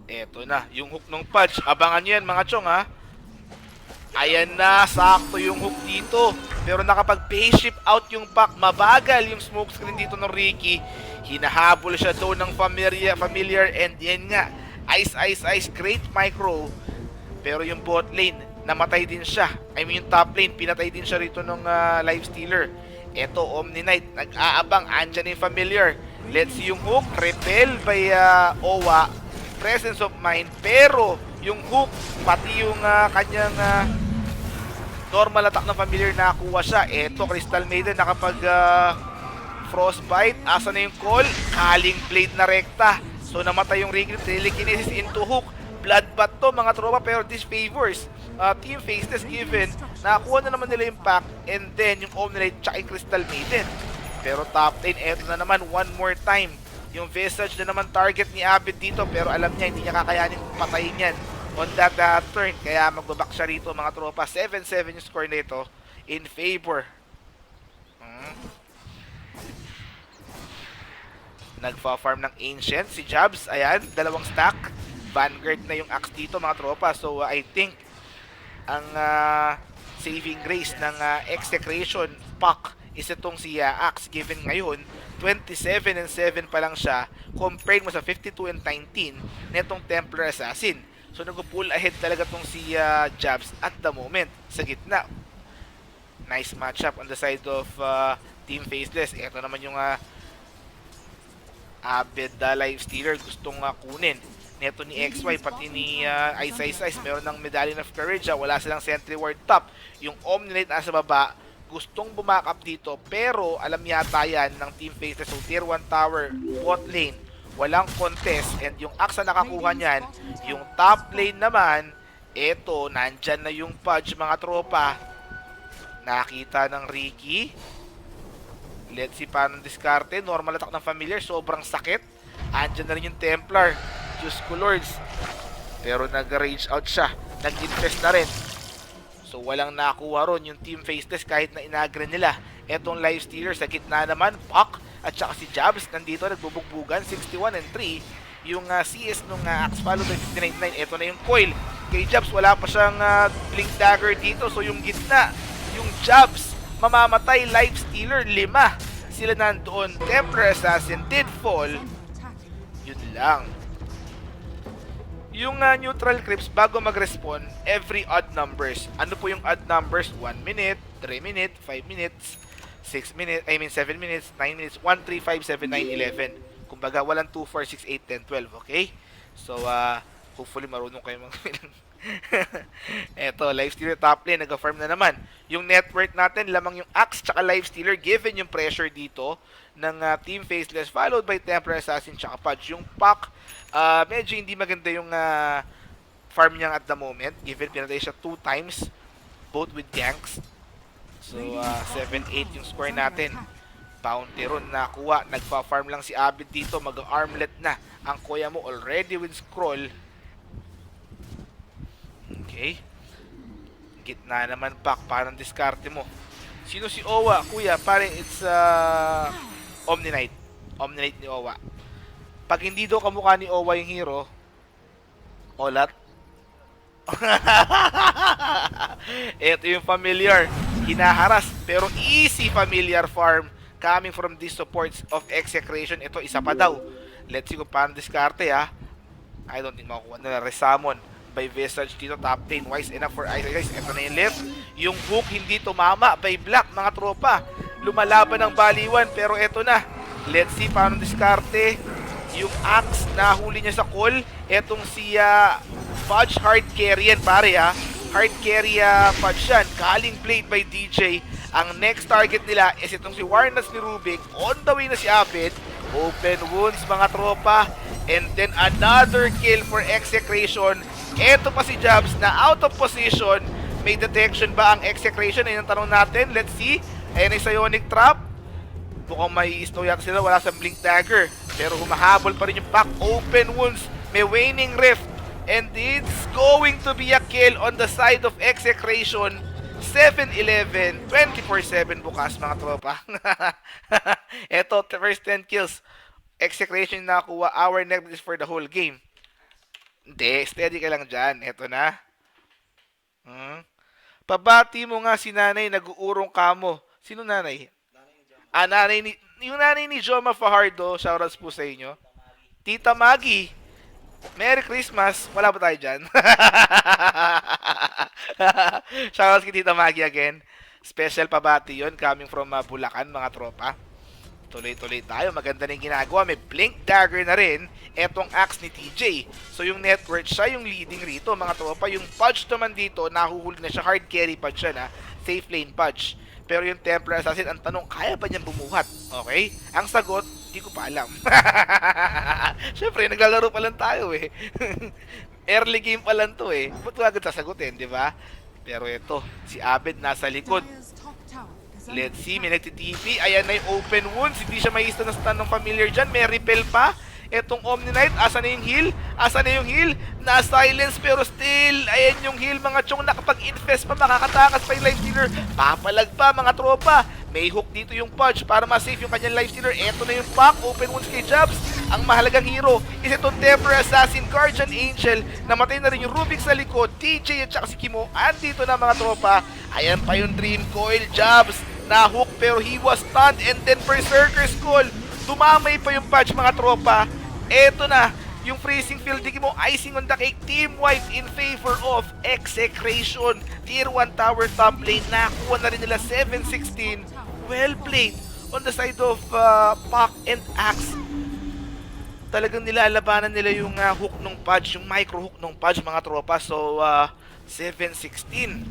eto na, yung hook ng Pudge. Abangan nyo yan mga chong ha. Ayan na, sakto yung hook dito. Pero nakapag-phase shift out yung pack. Mabagal yung smoke screen dito ng Ricky. Hinahabol siya doon ng familiar. And yan nga, ice, great micro. Pero yung bot lane, namatay din siya. I mean yung top lane, pinatay din siya rito ng Life Stealer. Eto, Omni Knight, nag-aabang, andyan yung familiar. Let's see yung hook, repel by Owa. Presence of mind, pero yung hook, pati yung kanyang normal attack ng familiar, nakuha siya. Eto, Crystal Maiden, nakapag frostbite. Asa na yung call? Kaling blade na rekta. So namatay yung Ricky, telekinesis into hook. Bloodbath to mga tropa, pero this favors Team Faceless given nakakuha na naman nila yung pack and then yung Omni-Lite tsaka yung Crystal Maiden. Pero top lane, eto na naman one more time. Yung Visage na naman target ni Abed dito, pero alam niya hindi niya kakayanin patayin yan on that turn. Kaya magbaback siya rito mga tropa. 7-7 yung score nito in favor. Nagfa-farm ng Ancient si Jabs. Ayan, dalawang stack. Vanguard na yung axe dito mga tropa. So I think ang saving grace ng Execration pack is itong si Axe, given ngayon 27-7 pa lang siya compared mo sa 52-19 netong Templar Assassin. So nag-pull ahead talaga tong si Jabs at the moment sa gitna. Nice matchup on the side of Team Faceless. Ito naman yung Abed Life Stealer gustong kunin neto ni XY, pati ni Ice. Meron ng Medallion of Courage. Wala silang Sentry Ward top. Yung Omni-Lite nasa baba, gustong bumakap dito, pero alam yata yan ng Team Faceless. So tier 1 tower, bot lane, walang contest. And yung Axe na nakakuha niyan, yung top lane naman, eto, nandyan na yung Pudge mga tropa. Nakita ng Ricky. Let's see paano diskarte. Normal attack ng familiar, sobrang sakit. Andyan na rin yung Templar. Diyos ko Lords. Pero nag-range out siya. Nag-invest na rin. So walang nakuha ron yung Team Faceless kahit na inagre nila. Etong Life Stealer sa gitna naman, Puck at saka si Jabs nandito nagbubugbugan. 61-3 yung CS nung Axe, followed by 59-9. Eto na yung coil. Kay Jabs wala pa siyang Blink Dagger dito. So yung gitna, yung Jabs mamamatay. Life Stealer 5 sila nandoon. Templar Assassin did fall. Yun lang. Yung neutral creeps bago mag-respawn, every odd numbers. Ano po yung odd numbers? 1 minute, 3 minutes, 5 minutes, 6 minutes, 7 minutes, 9 minutes, 1, 3, 5, 7, 9, 11. Kumbaga, walang 2, 4, 6, 8, 10, 12, okay? So, hopefully marunong kayo mag-film. Eto, Life Stealer top lane, nag-farm na naman. Yung net worth natin, lamang yung Axe tsaka Life Stealer, given yung pressure dito ng Team Faceless, followed by Templar Assassin tsaka Pudge. Yung pack, medyo hindi maganda yung farm niya at the moment, given pinatay siya 2 times, both with ganks. So, 7-8 yung score natin. Bounty run nakuha. Nagpa-farm lang si Abed dito, mag-armlet na ang kuya mo already with scroll. Okay. Gitna naman pack, parang diskarte mo. Sino si Owa? Kuya, pare, it's Omni Knight. Omni Knight ni Owa. Pag hindi daw kamukha ni Owa yung hero, Olat. Ito yung familiar. Hinaharas, pero easy familiar farm coming from these supports of Execration. Ito, isa pa daw. Let's see kung paano diskarte ha. I don't think makukuha nila. Resamon by Visage dito, top lane. Wise enough for Ice Ice. Ito na yung left. Yung hook hindi tumama by Black, mga tropa. Lumalaban ng baliwan, pero ito na. Let's see paano diskarte. Yung axe, nahuli niya sa call. Etong si Fudge, hard carry yan, pare ha. Hard carry Fudge yan. Calling blade by DJ. Ang next target nila is itong si Warnas ni Rubik. On the way na si Abed. Open wounds, mga tropa. And then another kill for Execration. Eto pa si Jabs na out of position. May detection ba ang Execration? Ayun ang tanong natin. Let's see. Ayan ay Psionic Trap. Mukhang may snow yata sila. Wala sa Blink Dagger. Pero humahabol pa rin yung pack. Open wounds. May Waning Rift. And it's going to be a kill on the side of Execration. 7-11. 24-7 bukas, mga tropa. Eto, first 10 kills. Execration na nakuha. Our next is for the whole game. Hindi, steady ka lang dyan. Eto na. Pabati mo nga si nanay, nag-uurong kamo. Sino nanay? Nanay ni... Yung nanay ni Joma Fajardo, shoutouts po sa inyo. Tita Maggie, Merry Christmas. Wala ba tayo dyan? Shoutouts kay Tita Maggie again. Special pabati yun, coming from Bulacan, mga tropa. Tuloy-tuloy tayo. Maganda na yung ginagawa. May Blink Dagger na rin. Etong axe ni TJ. So yung network, siya yung leading rito, mga tropa. Yung Pudge naman dito, nahuhuli na siya. Hard carry Pudge siya na. Safe lane Pudge. Pero yung Templar Assassin, ang tanong, kaya ba niyang bumuhat? Okay? Ang sagot, di ko pa alam. Siyempre, naglalaro pa lang tayo eh. Early game pa lang to eh. Ba't ko agad sasagutin, di ba? Pero ito, si Abed nasa likod. Dire's top tower is under Let's see, may attack. nagtitipi. Ayan na yung open wounds. Hindi siya may na stun ng familiar dyan. May repel pa. Etong Omni Knight, asa na yung heal? Asa na yung heal? Na-silence pero still, ayan yung heal, mga chong. Nakapag-infest pa, makakatakas pa yung life stealer. Papalag pa, mga tropa. May hook dito yung Pudge para ma-save yung kanyang life stealer. Eto na yung pack, open wounds kay Jabs. Ang mahalagang hero is itong Temper Assassin, Guardian Angel. Namatay na rin yung Rubik sa likod. TJ at saka si Kimo, andito na, mga tropa. Ayan pa yung Dream Coil. Jabs na hook pero he was stunned, and then Berserker's Call. Tumamay pa yung Pudge, mga tropa. Eto na, yung freezing field di mo, icing on the cake. Team wipe in favor of Execration. Tier 1 tower top lane, nakuha na rin nila 7-16. Well played on the side of Pac and Axe. Talagang nilalabanan nila yung hook ng Pudge, yung micro hook ng Pudge, mga tropa. So 7-16.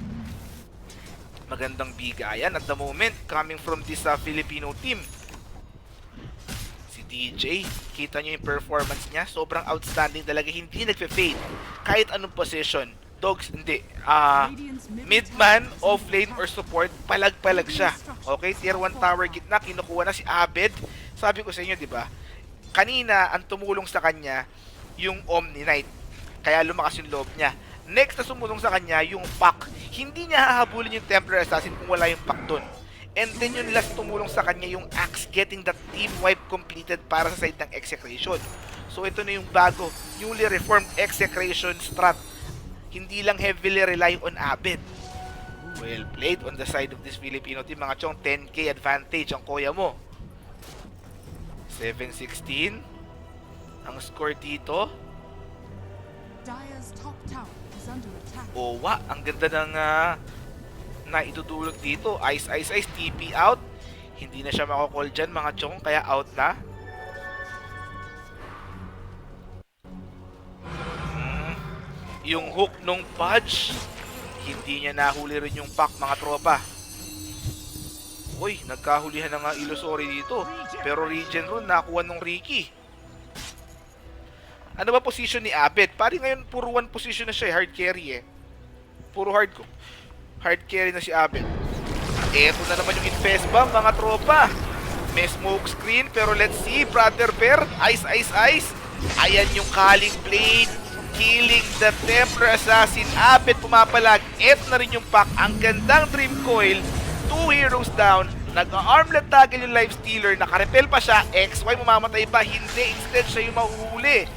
Magandang bigayan at the moment coming from this Filipino team. DJ, kita nyo yung performance niya, sobrang outstanding talaga, hindi nagpe-fade kahit anong position. Dogs, hindi. Midman, offlane, or support, palag-palag siya. Okay, tier 1 tower gitna, kinukuha na si Abed. Sabi ko sa inyo, di ba? Kanina, ang tumulong sa kanya, yung Omni Knight. Kaya lumakas yung loob niya. Next na sumulong sa kanya, yung Pac. Hindi niya hahabulin yung Templar Assassin kung wala yung Pac dun. And then yung last tumulong sa kanya, yung Axe, getting that team wipe completed para sa side ng Execration. So ito na yung bago, newly reformed Execration strat. Hindi lang heavily rely on Abed. Well played on the side of this Filipino team, mga chong. 10k advantage ang kuya mo. 7-16 ang score dito. Dire's top tower is under attack. Owa, ang ganda ng na idudulog dito. Ice, TP out. Hindi na siya makakall dyan, mga chong, kaya out na. Yung hook nung Pudge, hindi niya nahuli rin yung pack, mga tropa. Uy, nagkahulihan na nga Illusory dito. Pero regen rune, nakuha nung Ricky. Ano ba position ni Abed? Pari ngayon, puro 1 position na siya, hard carry eh. Puro hard carry na si Abed. Eto na naman yung infest bomb, mga tropa. May smoke screen, pero let's see, Brother Bear, ice. Ayan yung Calling Blade, killing the Templar Assassin. Abed pumapalag. Eto na rin yung pack. Ang gandang Dream Coil. 2 heroes down. Nag-armlet taggle yung Lifestealer. Nakarepel pa siya. XY mamamatay ba? Hindi. Instead, siya yung mahuhuli.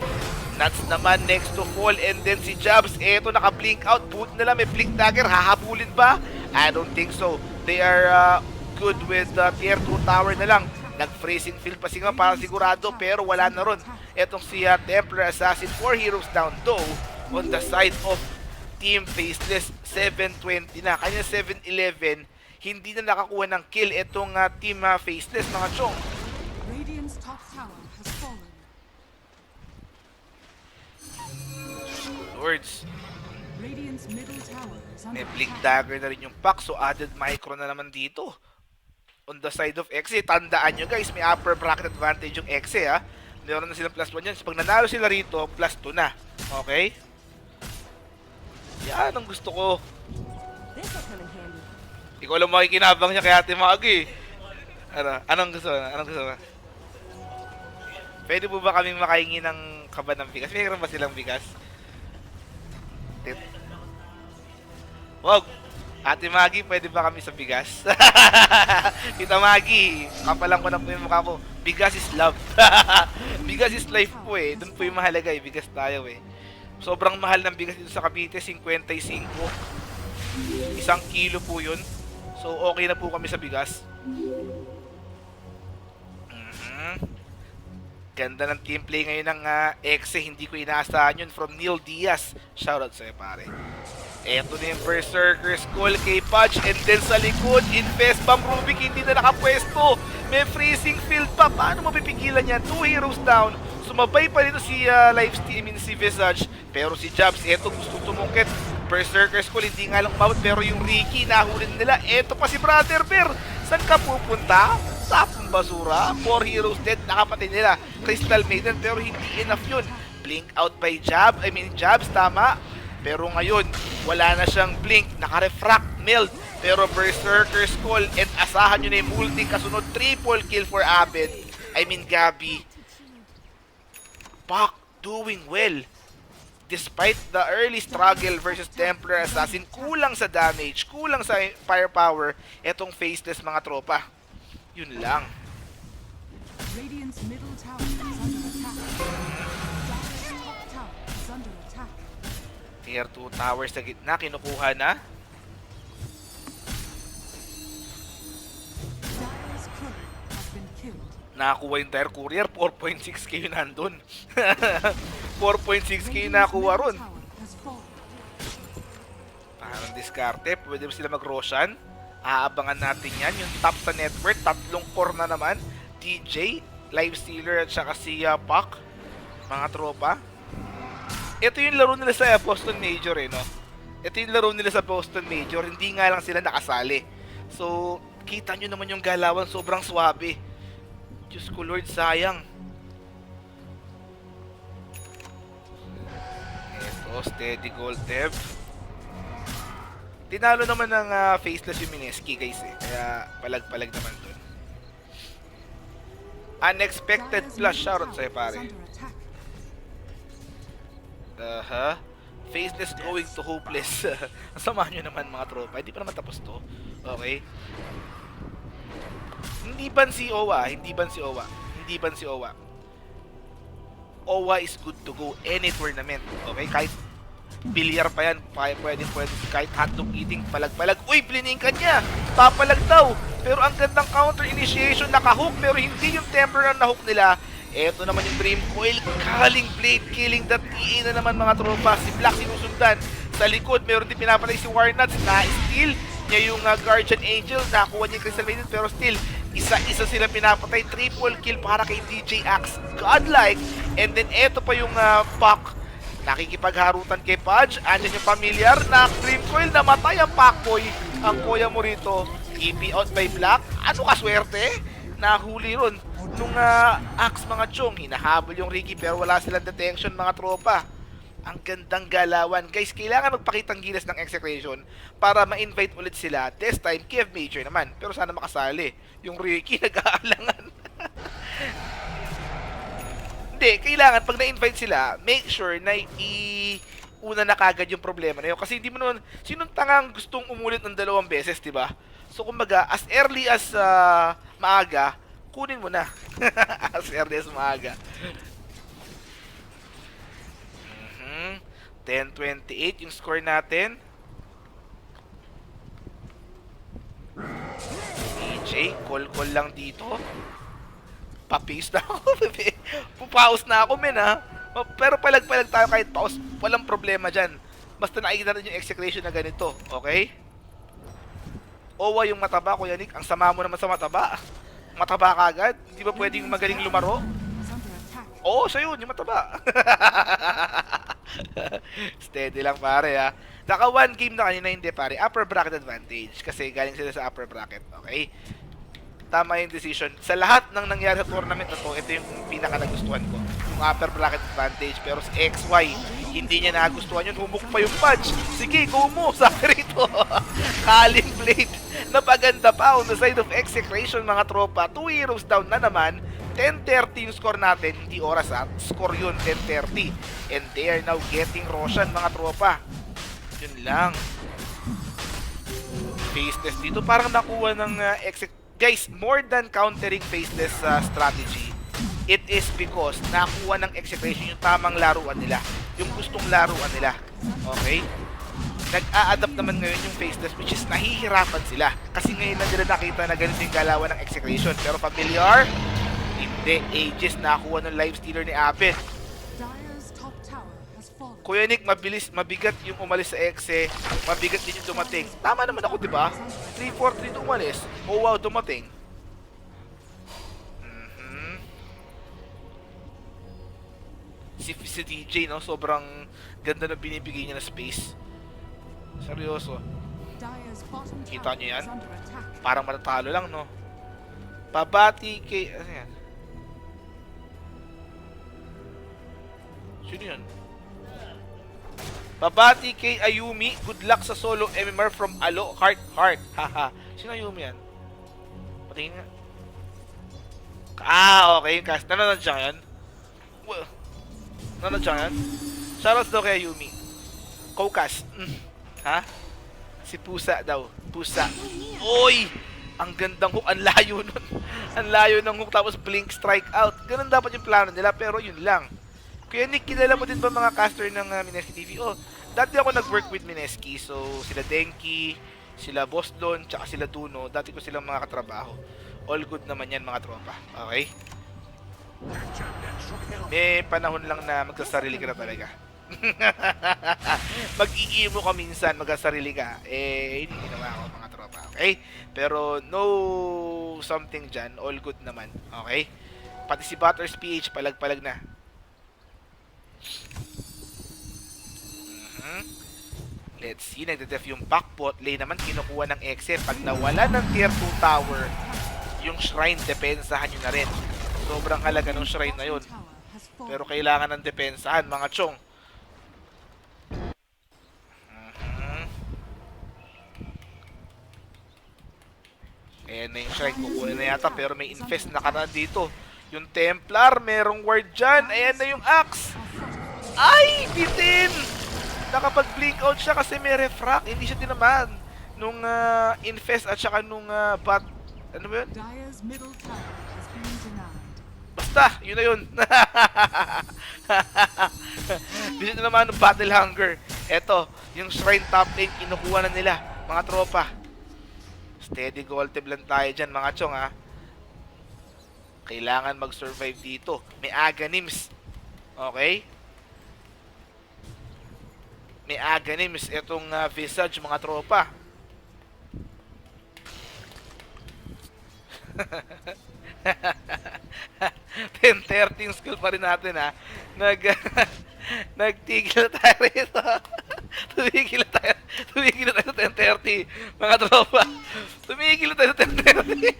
Nuts naman next to fall, and then si Jabs, eto naka-blink out, boot nila, may blink dagger, hahabulin ba? I don't think so. They are good with tier 2 tower na lang. Nag-freezing field pa siya para sigurado pero wala na ron. Etong si Templar Assassin, 4 heroes down though on the side of Team Faceless. 720 na. Kanya 711, hindi na nakakuha ng kill etong Team Faceless, mga chong. Radiant's top tower has fallen. Lords, Radiant's middle tower is under may blink attack. dagger na rin yung pack, so added micro na naman dito. On the side of Exe, tandaan nyo guys, may upper bracket advantage yung Exe ha. Meron na silang plus 1 yan. So pag nanalo sila rito, plus 2 na. Okay? Yan ang gusto ko. This will come in handy. Ikaw lang makikinabang niya kay Ate Magi. Ano? Anong gusto na? Anong gusto na? Pwede po ba kaming makahingi ng kaba ng bigas? Mayroon ba silang bigas? Wag! Ate Magi, pwede ba kami sa bigas? Tita Magi, kapalan ko na po yung mukha ko. Bigas is love. Bigas is life po eh. Doon po yung mahalaga eh. Bigas tayo eh. Sobrang mahal ng bigas dito sa Cavite, 55. 1 kilo po yun. So okay na po kami sa bigas. Ganda ng team play ngayon ng Exe. Hindi ko inaasahan yun from Neil Diaz. Shoutout sa'yo pare. Eto na yung Berserker's Call kay Pudge. And then sa likod, Infest Bomb Rubik hindi na nakapwesto. May freezing field pa. Paano mapipigilan yan? 2 heroes down. Sumabay pa dito si si Visage. Pero si Jabs, eto gusto tumungkit. Berserker's Call hindi nga lang umabot. Pero yung Ricky, nahulin nila. Eto pa si Brother Bear. Saan ka pupunta? Tapong basura. 4 heroes dead. Nakapatay nila. Crystal Maiden. Pero hindi enough yun. Blink out by Jabs. Tama. Pero ngayon, wala na siyang blink, naka-refract, meld. Pero Berserker's Call, and asahan nyo na yung multi kasunod, triple kill for Abed. Gabi. Pak doing well. Despite the early struggle versus Templar Assassin, kulang sa damage, kulang sa firepower, etong Faceless mga tropa. Yun lang. Radiant's middle tower is under attack. Dire's top tower is under attack. Tier 2 towers sa gitna, kinukuha na. Dire's courier has been killed. Nakakuha yung Dire Courier, 4.6k yun nandun. 4.6k yung nakakuha ron. Tower has fallen. Parang diskarte, pwede ba sila mag-Roshan? Aabangan natin yan. Yung top sa network, 3 core na naman. DJ, Lifestealer at saka si Puck. Mga tropa. Ito yung laro nila sa Boston Major eh, no? Ito yung laro nila sa Boston Major, hindi nga lang sila nakasali. So, kita nyo naman yung galawan, sobrang swabe. Diyos ko Lord, sayang. Ito, steady gold dev. Tinalo naman ng Faceless yung Mineski guys eh, kaya palag-palag naman dun. Unexpected Dire's flash, middle shoutout tower sa'yo is pare. under attack. Faceless going to hopeless. Samahan nyo naman mga tropa. Hindi pa naman tapos to. Okay? Hindi ban si Owa. Hindi ban si Owa. Hindi ban si Owa. Owa is good to go any tournament. Okay? Kahit bilyar pa yan. Pwede. Kahit hotdog eating, palag-palag. Uy, blining ka niya! Papalag daw! Pero ang gandang counter initiation, nakahook. Pero hindi yung temper na nahook nila. Eto naman yung Dream Coil, Culling Blade, killing the TA na naman mga tropa. Si Black sinusundan. Sa likod, mayroon din pinapatay si Warnuts. Na-steal niya yung Guardian Angel. Nakuha niya yung Crystal Maiden, pero still, isa-isa sila pinapatay. Triple kill para kay DJ Axe. Godlike. And then eto pa yung Puck. Nakikipagharutan kay Pudge. Andyan yung familiar na Dream Coil. Namatay ang Packboy. Ang kuya mo rito. EP out by Black. Ano kaswerte? Nahuli ron nung Axe mga chong. Hinahabol yung Ricky pero wala silang detection mga tropa. Ang gandang galawan. Guys, kailangan magpakitang gilas ng execution para ma-invite ulit sila. This time, Kiev Major naman. Pero sana makasali. Yung Ricky nag-aalangan. Hindi, kailangan pag na-invite sila, make sure na una na kagad yung problema na yun. Kasi hindi mo naman, sinong tangang gustong umulit ng 2 beses, diba? So kumbaga, as early as maaga, kunin mo na. As early as maaga. 10-28 yung score natin. AJ, call lang dito. Papace na ako, bebe. Pupaus na ako, men, ha. Pero palag-palag tayo kahit paus. Walang problema dyan. Basta nakikita rin yung execution na ganito, okay? Owa yung mataba, Kuya Nick. Ang sama mo naman sa mataba. Mataba ka agad. Hindi ba pwedeng magaling lumaro? Is under attack. Oo, siya yun, yung mataba. Steady lang, pare, ha. Naka one game na kanina, hindi, pare. Upper bracket advantage. Kasi galing sila sa upper bracket, okay? Tama yung decision. Sa lahat ng nangyari sa tournament na to, ito yung pinaka nagustuhan ko. Yung upper bracket advantage. Pero sa XY, hindi niya nagustuhan yun. Humuk pa yung punch. Sige, go mo. Sabi rito. Kaling blade. Napaganda pa on the side of execration, mga tropa. 2 heroes down na naman. 10-30 yung score natin. Hindi oras, ha. Score yun, 10-30. And they are now getting Roshan, mga tropa. Yun lang. Faceless dito. Parang nakuha ng guys, more than countering faceless strategy, it is because nakuha ng execution yung tamang laruan nila. Yung gustong laruan nila. Okay? Nag-a-adapt naman ngayon yung faceless, which is nahihirapan sila. Kasi ngayon na nila nakita na ganito yung galawan ng execution. Pero familiar? Hindi. Aegis nakuha ng life stealer ni Abed. Dire's top tower has fallen. Kuya Nick, mabigat yung umalis sa exe, mabigat din yung dumating. Tama naman ako, di ba? 3-4-3 umalis. Oh wow, dumating. Si DJ, no? Sobrang ganda na binibigay niya na space. Seryoso. Dire's bottom Kita tower niyo yan? is under attack. Parang matatalo lang, no? Pabati kay... Ano yan? Sino yun? Babati kay Ayumi. Good luck sa solo MMR from Alo Heart Heart. Haha. Sino Ayumi yan? Patingin nga. Okay. Yung cast. Nanonood siya ngayon? Nanonood siya ngayon? Shoutouts daw kay Ayumi. Kokas. Ha? Si Pusa daw. Pusa. Oy! Ang gandang hook. Ang layo nun. Ang layo ng hook. Tapos blink strike out. Ganun dapat yung plano nila. Pero yun lang. Kuya Nick, kilala mo din ba mga caster ng Mineski TV? Oh, dati ako nag-work with Mineski. So, sila Denki, sila Boss Don, tsaka sila Duno. Dati ko silang mga katrabaho. All good naman yan, mga tropa. Okay? May panahon lang na magsasarili ka na talaga. Mag-iimo ka minsan, magsasarili ka. Hindi ginawa ako, mga tropa. Okay? Pero, no something dyan. All good naman. Okay? Pati si Butters PH, palag-palag na. Let's see, nagde-def yung backbot lane naman, kinukuha ng exit. Pag nawala ng tier 2 tower, yung shrine, depensahan nyo na rin. Sobrang halaga ng shrine na yun. Tower has fallen. Pero kailangan ng depensahan, mga chong. Ayan na yung shrine, kukunin na yata, pero may infest na kanan dito. Yung Templar, merong ward dyan. Ayan na yung axe. Ay, bitin! Nakapag-blink out siya kasi may refract. Hindi siya tinamaan nung infest at saka nung bat... Ano ba yun? Dire's middle tower has been denied. Basta, yun na yun. Hindi siya tinamaan nung battle hunger. Eto, yung shrine top lane, kinukuha na nila. Mga tropa. Steady gold lang tayo dyan, mga chong, ha. Kailangan mag-survive dito. May Aganims. Okay? May Aganims itong Visage, mga tropa. $10-13 skill pa rin natin, ha. Nagtigil na tayo rito. Tumigil na tayo sa 10-30, mga tropa. Tumigil na tayo sa 10-30.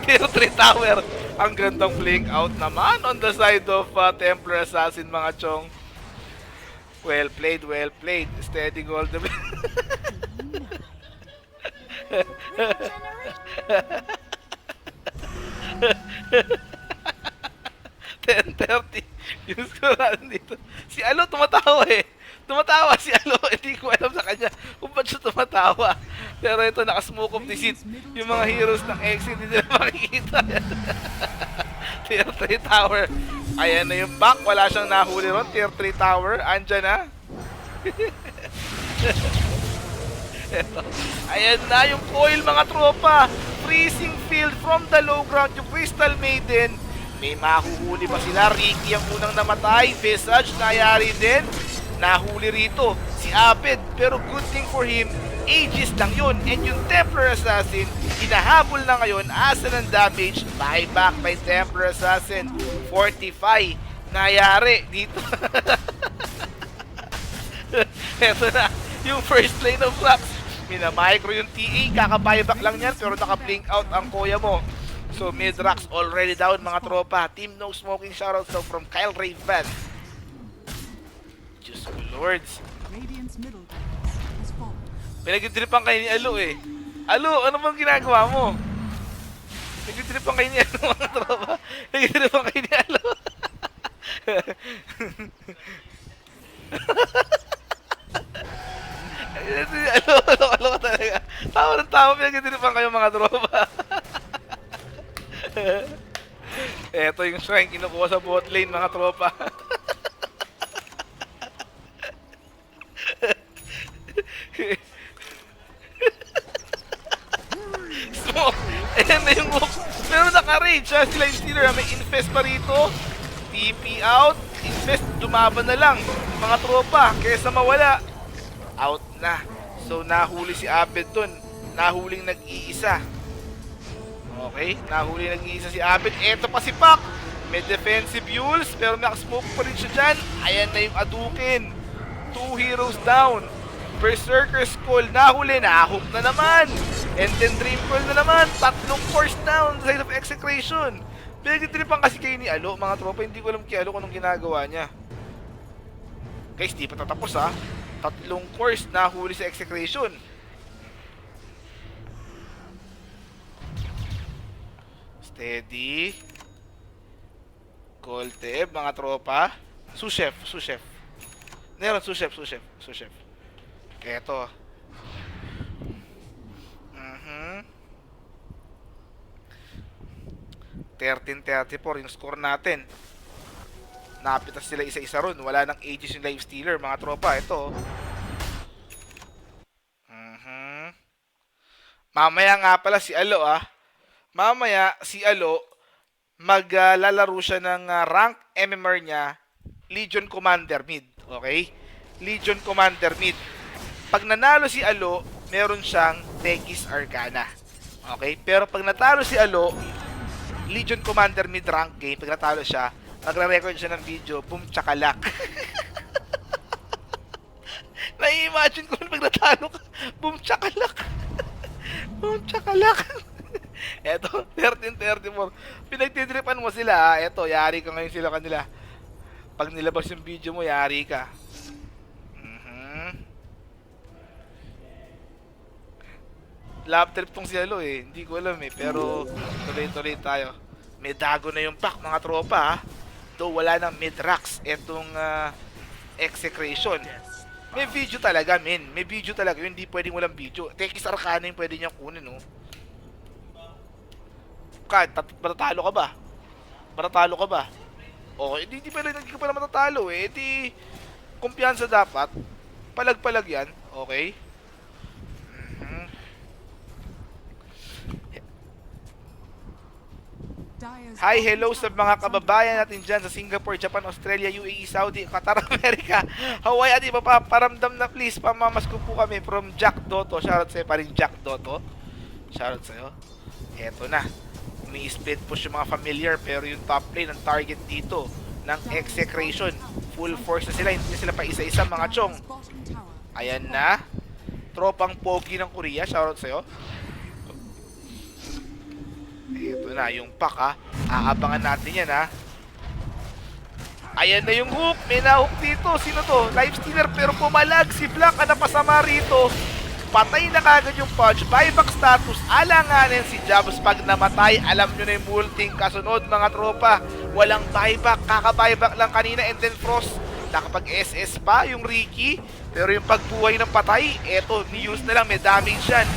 Tier 3 tower. Ang gandang blink out naman on the side of Templar Assassin, mga chong. Well played, well played. Steady gold. 10:30 yung score natin dito. Si Alo tumatawa eh. Tumatawa si Alo. Hindi ko alam sa kanya kung ba't siya tumatawa. Pero ito, nakasmoke of the seat. Yung mga heroes ng exit, hindi nila makikita. Tier 3 tower. Ayan na yung back. Wala siyang nahuli ron. Tier 3 tower. Andyan na. Eto. Ayan na yung coil mga tropa. Freezing field from the low ground. Yung Crystal Maiden. May mahuhuli pa sila. Ricky ang unang namatay. Visage nayari din. Nahuli rito si Abed. Pero good thing for him, Aegis lang yun. And yung Templar Assassin, hinahabol na ngayon. Asa ng damage. Buyback by Templar Assassin. 45. Nayari dito. Eto na. Yung first lane of Flux. Mina-micro yung TA, kaka-buyback lang yan pero naka-blink out ang kuya mo. So Midrax already down mga tropa. Team No Smoking shoutout daw from Kyle Raven. Diyos ko lords. Radiant's middle tower has fallen. Pinag-tripan kayo ni Alo eh. Alo, ano bang ginagawa mo? Pinag-tripan kayo ni Alo mga tropa. Pinag-tripan kayo ni Alo. Ano ka talaga. Tawa ng tawa, pinag-tripan kayo mga tropa. Eto yung shrine kinukuha sa bot lane mga tropa. Smoke! Ayan na yung hook. Pero naka-rage ha, sila yung stealer ha. May infest pa rito. TP out. Infest, lumaban na lang. Mga tropa, kaysa mawala. Out na. So nahuli si Abed dun. Nahuling nag-iisa. Okay, nahuli nag-iisa si Abed. Eto pa si Pak. May defensive use, pero naka-smoke pa rin siya dyan. Ayan na yung Adukin. 2 heroes down. Berserker's Call, nahuli, nahook na naman. And then Dream Coil na naman. 3 force down sa side of Execration. Pinagtitripan kasi kayo ni Alo, mga tropa. Hindi ko alam kay Alo kung anong ginagawa niya. Guys, di pa tatapos ha. 3 course nahuli sa Execration. Steady. Colteb, mga tropa. Suchef. Meron, Suchef. Eto. 13-34 yung score natin. Napitas sila isa-isa ron. Wala nang Aegis yung life stealer, mga tropa. Ito. Mamaya nga pala si Alo Mamaya si Alo maglalaro siya ng rank MMR niya, Legion Commander mid. Okay? Legion Commander mid. Pag nanalo si Alo, meron siyang Tekis Arcana. Okay? Pero pag natalo si Alo, Legion Commander mid rank game, pag natalo siya, magre-record siya ng video, boom chakalak. Nai-imagine ko pag natalo ka, boom chakalak. Boom chakalak. Eto, 13-34. Pinagtitripan mo sila, eto, yari ka ngayon sila kanila. Pag nilabas yung video mo, yari ka. Lap trip tong si Alo eh. Hindi ko alam eh. Pero tuloy-tuloy tayo. May dago na yung pack mga tropa. Though wala nang Midrax etong Execration. May video talaga men. May video talaga. Hindi pwedeng walang video. Tekis Arcana yung pwede niyang kunin no. Matatalo ka ba? Matatalo ka ba? O, hindi pala hindi ka pala matatalo eh. Di kumpiyansa dapat. Palag-palag yan. Okay? Hi, hello sa mga kababayan natin dyan sa Singapore, Japan, Australia, UAE, Saudi, Qatar, America, Hawaii, at iba pa, paramdam na please, pamamas ko po kami from Jack Dotto. Shoutout sa'yo pa rin, Jack Dotto. Shoutout sa'yo. Eto na. Umi-split push yung mga familiar, pero yung top lane, ang target dito ng Execration. Full force na sila, hindi sila pa isa-isa mga chong. Ayan na. Tropang pogi ng Korea, shoutout sa'yo. Ito na, yung pack ha. Aabangan natin yan ha. Ayan na yung hook. May na-hook dito. Sino to? Life stealer pero pumalag. Si Black ang napasama rito. Patay na kagad yung punch. Buyback status. Alanganin si Jabs pag namatay. Alam nyo na yung multing kasunod mga tropa. Walang buyback. Kaka-buyback lang kanina. And then Frost. Nakapag-SS pa yung Ricky. Pero yung pagbuhay ng patay, eto, ni-use na lang. May damage yan.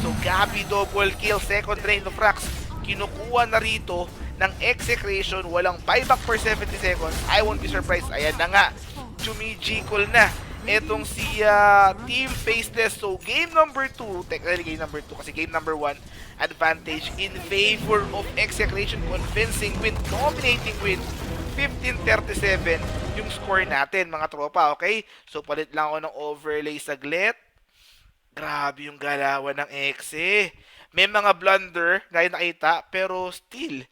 So Gabi double kill. Second drain of Frax. Kinukuha na rito ng Execration, walang buyback per 70 seconds. I won't be surprised. Ayan na nga, Chumiji call na etong si Team Faceless. So game number 2, technically game number 2 kasi game number 1, advantage in favor of Execration, convincing win, dominating win, 15-37 yung score natin mga tropa, okay? So palit lang ako ng overlay saglit. Grabe yung galawan ng Exe. May mga blunder, gaya nakita, pero still,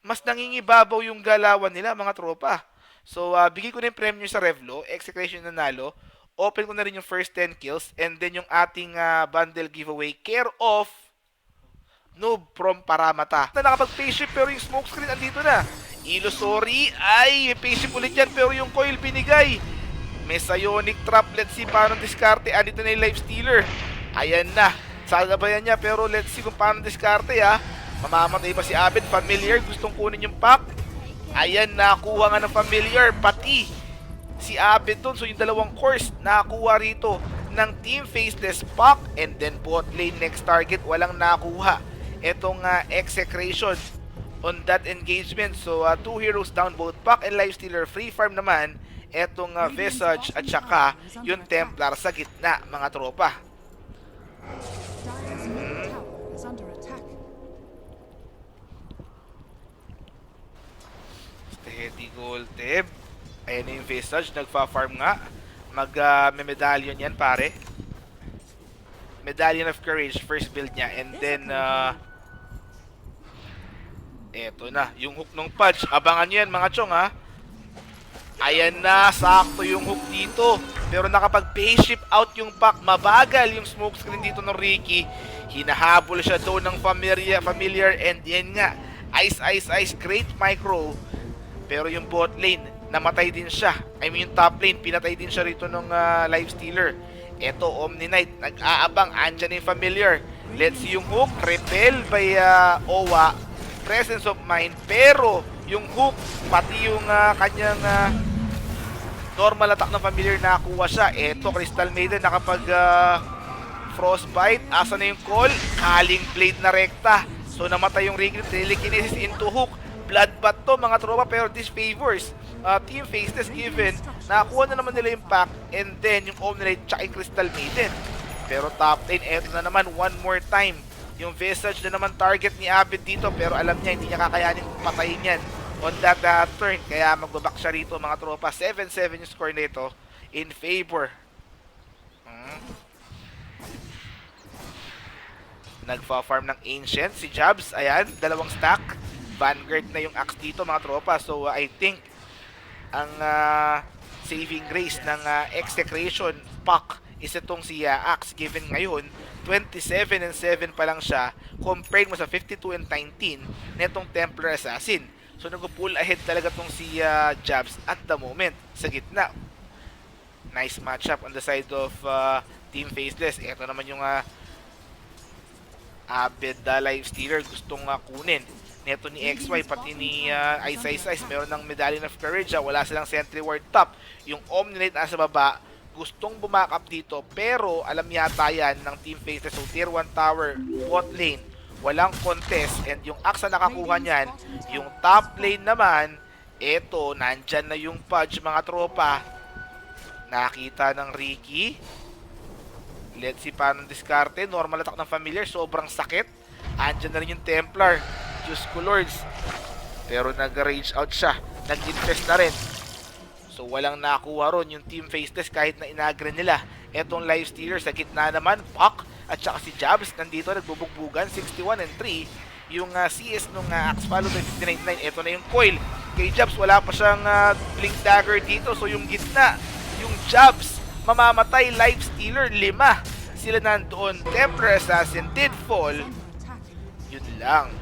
mas nangingibabaw yung galawan nila mga tropa. So, bigay ko na yung premium sa Revlo, Execration nanalo, open ko na rin yung first 10 kills, and then yung ating bundle giveaway, care of Noob from Paramata. Na nakapag-payship pero yung smoke screen andito na. Illusory ay payship ulit yan pero yung coil binigay. May Psionic Trap. Let's see paano diskarte. Andito na yung Life Stealer. Ayan na. Sagabayan niya pero let's see kung paano diskarte ha. Mamamatay ba si Abed? Familiar. Gustong kunin yung pack. Ayan, nakuha nga ng Familiar. Pati si Abed dun. So yung dalawang course nakuha rito ng Team Faceless pack. And then bot lane next target. Walang nakuha. Etong Execration on that engagement. So 2 heroes down, both pack and Lifestealer. Free farm naman etong Visage at saka yung Templar sa gitna mga tropa. Dire's middle tower is under attack. Steady gold tip. Ayan na yung Visage, nagfa-farm nga. May-medallion yan pare. Medallion of Courage, first build niya. And then eto na, yung hook ng Pudge. Abangan nyo yan mga chong ha. Ayan na, sakto yung hook dito. Pero nakapag-payship out yung pack. Mabagal yung smoke screen dito ng Ricky. Hinahabol siya doon ng familiar. And yan nga, ice, great micro. Pero yung bot lane, namatay din siya. I mean yung top lane, pinatay din siya rito ng Life Stealer. Eto, Omni Knight, nag-aabang, andyan yung familiar. Let's see yung hook, repel by Owa. Presence of mind, pero yung hook, pati yung kanyang normal attack ng familiar nakuha siya. Eto, Crystal Maiden nakapag frostbite. Asa na yung call? Kaling blade na rekta. So namatay yung Ricky, telekinesis into hook. Bloodbath to mga tropa, pero this favors Team Faceless given nakuha na naman nila yung pack, and then yung Omnilite tsaka yung Crystal Maiden. Pero top lane, eto na naman one more time. Yung Visage na naman target ni Abed dito, pero alam niya hindi niya kakayanin patayin yan on that turn. Kaya magbaback siya rito mga tropa. 7-7 yung score nito in favor. Nagfa-farm ng Ancient si Jabs. Ayan, dalawang stack. Vanguard na yung axe dito mga tropa. So I think ang saving grace ng Execration pack is itong si Axe, given ngayon 27-7 pa lang siya compared mo sa 52-19 netong Templar Assassin. So nag-pull ahead talaga tong si Jabs at the moment sa gitna. Nice matchup on the side of Team Faceless. Ito naman yung Abed Life Stealer gustong kunin neto ni XY, pati ni Ice. Meron ng Medallion of Courage. Wala silang sentry ward top. Yung Omni Knight nasa baba, gustong bumakap dito, pero alam yata yan ng Team Faceless. So tier 1 tower, bot lane, walang contest, and yung Axe na nakakuha niyan, yung top lane naman, eto, nandyan na yung Pudge mga tropa. Nakita ng Ricky. Let's see paano diskarte. Normal attack ng familiar, sobrang sakit. Andyan na rin yung Templar. Diyos ko Lords. Pero nag-rage out siya. Nag-invest na rin. So walang nakuha ron yung Team Faceless kahit na inagre nila. Etong Life Stealer sa gitna naman, Puck at saka si Jabs nandito nagbubugbugan, 61-3 yung CS nung Axe, followed by 59-9. Eto na yung coil kay Jabs, wala pa siyang blink dagger dito. So yung gitna, yung Jabs mamamatay, Life Stealer 5 sila nandoon. Templar Assassin did fall. Yun lang.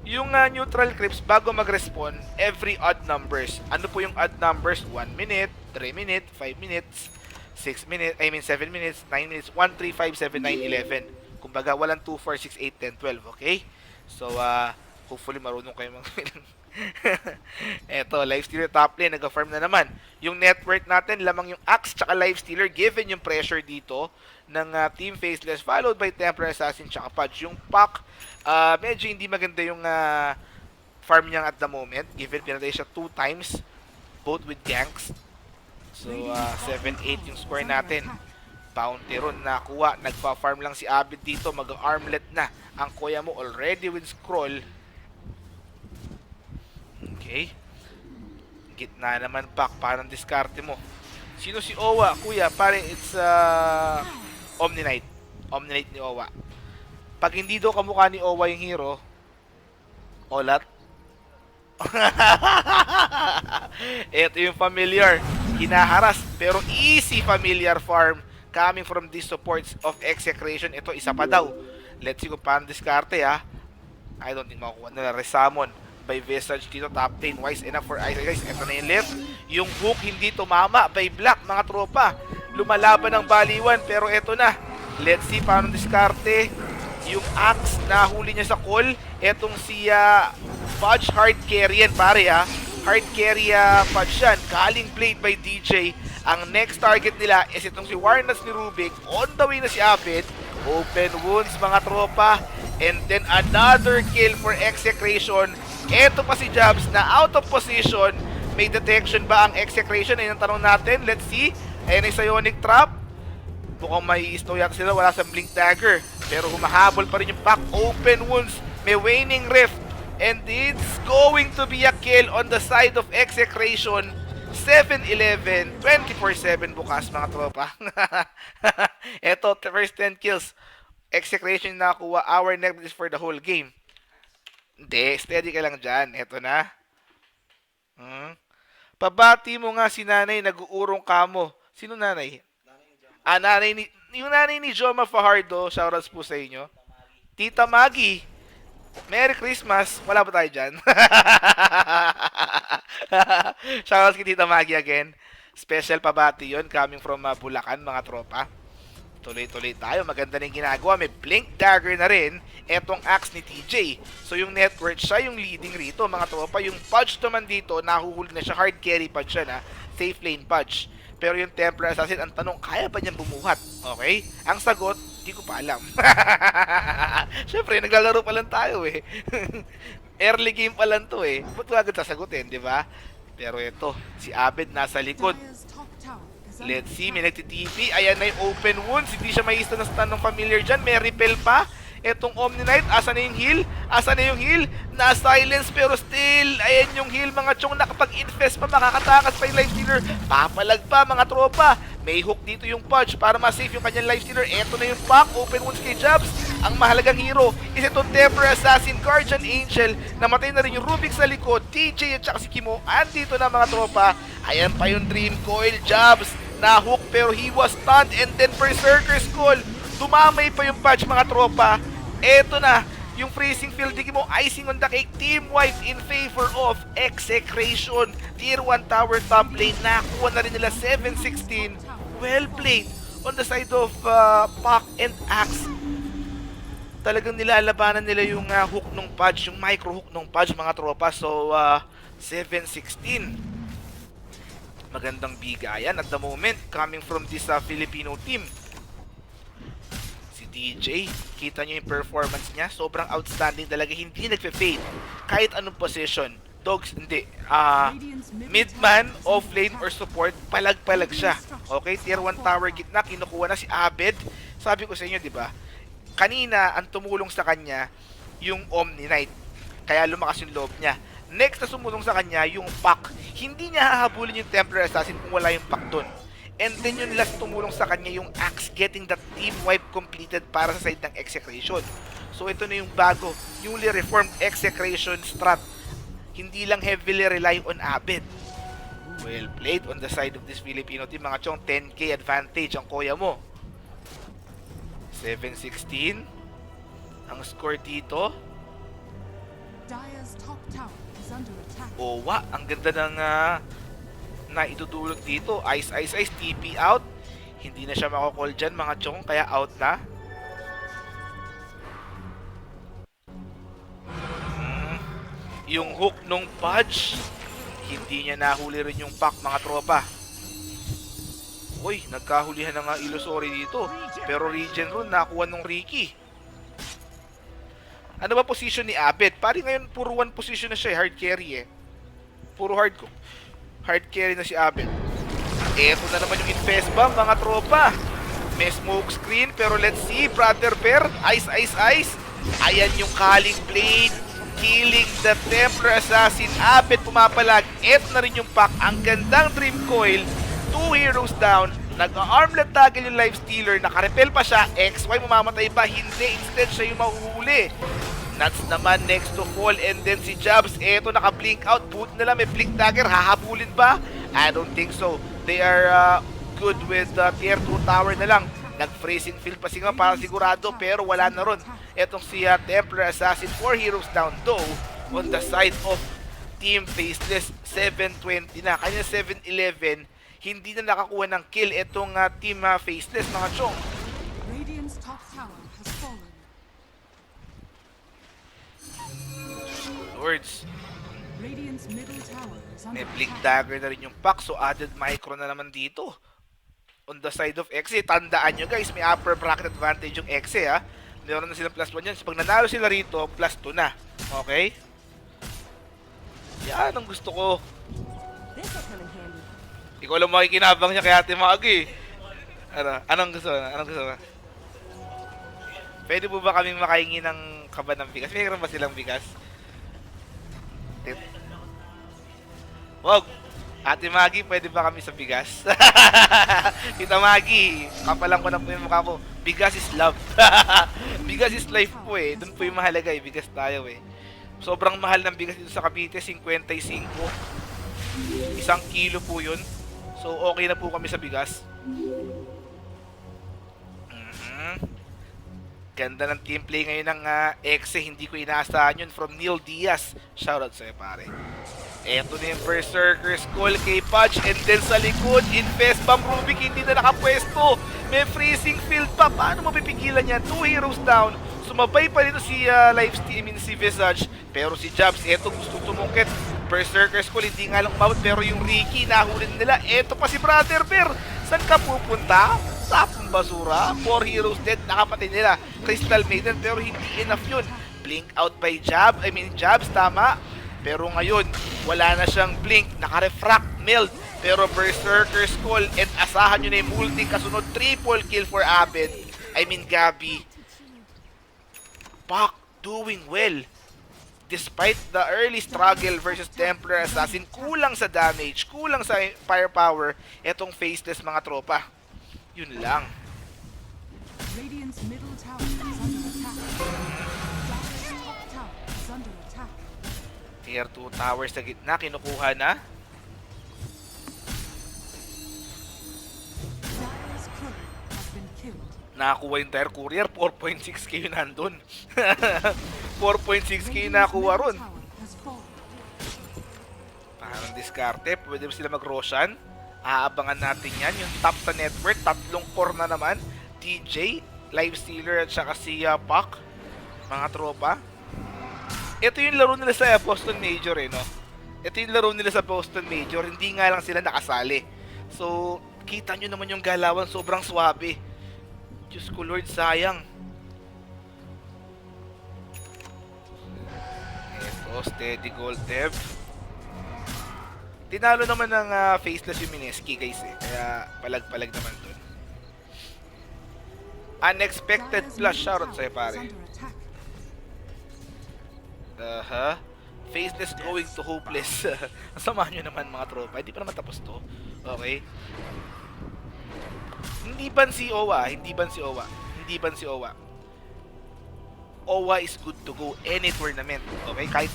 Yung neutral creeps bago mag-respawn, every odd numbers. Ano po yung odd numbers? 1 minute, 3 minutes, 5 minutes, 6 minutes, 7 minutes, 9 minutes, 1, 3, 5, 7, 9, 11. Kumbaga, walang 2, 4, 6, 8, 10, 12, okay? So, hopefully marunong kayo mga eto, Life Stealer top lane, nag-farm na naman. Yung net worth natin, lamang yung Axe tsaka Life Stealer, given yung pressure dito ng Team Faceless, followed by Templar Assassin tsaka Pudge. Yung Puck, medyo hindi maganda yung farm niya at the moment, given pinatay siya 2 times, both with ganks. So, 7-8 yung score natin. Bounty run nakuha. Nagpa-farm lang si Abid dito. Mag-armlet na ang kuya mo already with scroll. Okay. Gitna naman pack. Parang diskarte mo. Sino si Owa? Kuya, pare, it's Omni Knight. Omni Knight ni Owa. Pag hindi daw kamukha ni Owa yung hero, Olat. Ito yung familiar. Hinaharas, pero easy familiar farm coming from these supports of Execration. Ito, isa pa daw. Let's see kung paano diskarte, ha. I don't think makukuha nila. Resamon by Visage dito. Top 10. Wise enough for Ice. Guys, ito na yung left. Yung hook hindi tumama by Black, mga tropa. Lumalaban ng baliwan, pero ito na. Let's see paano diskarte. Yung axe, nahuli niya sa call. Etong si Fudge, hard carry yan, pare, ha. Hard carry Fudge yan. Galing played by DJ. Ang next target nila is itong si Warnas ni Rubik. On the way na si Abid. Open wounds, mga tropa. And then another kill for Execration. Eto pa si Jabs na out of position. May detection ba ang Execration? Ayun ang tanong natin. Let's see. Ayun ay Psionic Trap. Mukhang may isto yata sila. Wala sa Blink Dagger. Pero humahabol pa rin yung pack. Open wounds. May waning rift. And it's going to be a kill on the side of Execration. 7-11, 24-7 bukas, mga tropa. Eto, first 10 kills. Execration na nakuha. Our next is for the whole game. Hindi, steady ka lang dyan. Eto na. Pabati mo nga si nanay, nag-uurong kamo. Sino nanay? Yung nanay ni Joma Fajardo. Shoutouts po sa inyo. Tita Maggie. Merry Christmas. Wala ba tayo dyan? Shoutouts kay Tita Maggie again. Special pabati yun coming from Bulacan, mga tropa. Tuloy-tuloy tayo. Maganda na yung ginagawa. May Blink Dagger na rin. Etong axe ni TJ. So yung network, siya yung leading rito, mga tropa. Yung Pudge naman dito, nahuhuli na siya. Hard carry Pudge siya, na. Safe lane Pudge. Pero yung Templar Assassin, ang tanong, kaya ba niyang bumuhat? Okay? Ang sagot, di ko pa alam. Siyempre, naglalaro pa lang tayo eh. Early game pa lang to eh. Ba't ko agad sasagutin, di ba? Pero ito, si Abed nasa likod. Dire's top tower is under Let's see, attack. may nagtitipi. Ayan na yung open wounds. Hindi siya may na stun ng familiar dyan. May repel pa. Etong Omni Knight, asa na yung heal? Asa na yung heal? Na-silence pero still, ayan yung heal, mga chong. Nakapag-infest pa, makakatakas pa yung lifestealer. Papalag pa, mga tropa. May hook dito yung Pudge para ma-save yung kanyang lifestealer. Eto na yung pack, open wounds kay Jabs. Ang mahalagang hero is itong Temper Assassin, Guardian Angel. Namatay na rin yung Rubik sa likod. TJ at saka si Kimo, andito na, mga tropa. Ayan pa yung Dream Coil. Jabs na hook pero he was stunned, and then Berserker's Call. Tumamay pa yung Pudge, mga tropa. Eto na, yung freezing field di mo, icing on the cake, team wipe in favor of Execration. Tier 1 tower top lane, nakuha na rin nila 7-16. Well played on the side of Pac and Axe. Talagang nilalabanan nila yung hook ng Pudge, yung micro hook ng Pudge, mga tropa. So, 7-16. Magandang bigayan at the moment coming from this Filipino team. DJ, kita nyo yung performance niya, sobrang outstanding talaga, hindi nagpe-fade kahit anong position. Dogs, hindi, midman, offlane, or support, palag-palag siya. Okay, tier 1 tower gitna, kinukuha na si Abed. Sabi ko sa inyo, di ba, kanina ang tumulong sa kanya yung Omni Knight, kaya lumakas yung loob niya. Next na sumulong sa kanya yung Pac. Hindi niya hahabulin yung Templar Assassin kung wala yung Pac dun. And then yung last tumulong sa kanya yung Axe, getting that team wipe completed para sa side ng Execration. So ito na yung bago, newly reformed Execration strat. Hindi lang heavily rely on Abed. Well played on the side of this Filipino team, mga chong. 10k advantage ang kuya mo. 7-16 ang score dito. Dire's top tower is under attack. Owa, ang ganda ng na idudulog dito. Ice, TP out. Hindi na siya makakall dyan, mga chong, kaya out na. Yung hook nung Pudge, hindi niya nahuli rin yung Pac, mga tropa. Uy, nagkahulihan na nga Illusory dito. Pero regen rune, nakuha nung Ricky. Ano ba position ni Abed? Pari ngayon, puro 1 position na siya, hard carry eh. Puro hard carry na si Abed. Eto na naman yung Infest Bomb, mga tropa. May smoke screen, pero let's see, Brother Bear, ice, ice, ice. Ayan yung Culling Blade, killing the Templar Assassin. Abet pumapalag, eto na rin yung pack. Ang gandang Dream Coil, 2 heroes down. Nag-armlet taggle yung Lifestealer, nakarepel pa siya, XY mamamatay ba? Hindi, instead siya yung mahuhuli. Nuts naman next to fall, and then si Jabs, eto naka-blink out, boot nila, may blink dagger, hahabulin ba? I don't think so. They are good with tier 2 tower na lang. Nag-freezing field pa sila para sigurado, pero wala na ron. Etong si Templar Assassin, 4 heroes down, though on the side of Team Faceless, 720 na. Kanya 711, hindi na nakakuha ng kill etong Team Faceless, mga chong. Radiant's top tower has fallen. Lords, Radiant's middle tower is under may blink attack. dagger na rin yung pack, so added micro na naman dito. On the side of Exe, tandaan nyo guys, may upper bracket advantage yung Exe ha. Meron na silang plus 1 yan. So pag nanalo sila rito, plus 2 na. Okay? Yan ang gusto ko. This will come in handy. Ikaw lang makikinabang niya kaya Ate Magi. Ano? Anong gusto mo? Anong gusto mo? Pwede po ba kaming makahingi ng kaba ng bigas? Mayroon ba silang bigas? Wag! Ate Magi, pwede ba kami sa bigas? Tita Magi, kapalan ko na po yung mukha ko. Bigas is love. Bigas is life po eh. Doon po yung mahalaga eh. Bigas tayo eh. Sobrang mahal ng bigas dito sa Cavite, 55. 1 kilo po yun. So okay na po kami sa bigas. Ganda ng team play ngayon ng Exe. Hindi ko inaasahan yun from Neil Diaz. Shoutout sa'yo pare. Eto na yung Berserker's Call kay Pudge, and then sa likod, Infest Bomb, Rubik hindi na nakapwesto. May freezing field pa. Paano mapipigilan yan? 2 heroes down. Sumabay pa dito si Lifesteal, si Visage. Pero si Jabs, eto gusto tumungkit. Berserker's Call, hindi nga lang umabot. Pero yung Ricky, nahulin nila. Eto pa si Brother Bear. Saan ka pupunta? Sapong basura. 4 heroes dead. Nakapatay nila. Crystal Maiden, pero hindi enough yun. Blink out by Jabs, tama. Pero ngayon, wala na siyang blink, naka-refract meld. Pero Berserker's Call, and asahan nyo na yung multi kasunod, triple kill for Abed. Gabi. Pak doing well. Despite the early struggle versus Templar Assassin, kulang sa damage, kulang sa firepower, etong Faceless mga tropa. Yun lang. Radiant's middle tower is under attack. Dire's top tower is under attack. Tier 2 towers sa gitna, kinukuha na. Dire's courier has been killed. Nakakuha yung Dire Courier, 4.6k yun nandun. 4.6k yung nakakuha ron. Tower has fallen. Parang diskarte, pwede ba sila mag-Roshan? Aabangan natin yan. Yung top sa network, 3 core na naman. DJ, Lifestealer at saka si Puck. Mga tropa. Ito yung laro nila sa Boston Major eh, no? Ito yung laro nila sa Boston Major. Hindi nga lang sila nakasali. So, kita nyo naman yung galawan. Sobrang swabe. Diyos ko Lord, sayang. Ito, steady gold dev. Tinalo naman ng Faceless yung Mineski guys eh. Kaya palag-palag naman dun. Unexpected Dire's flash middle shoutout tower sa'yo is pare. under attack. Faceless going to hopeless. Samahan nyo naman mga tropa. Hindi pa naman tapos to. Okay? Hindi ban si Owa. Hindi ban si Owa. Hindi ban si Owa. Owa is good to go any tournament. Okay? Kahit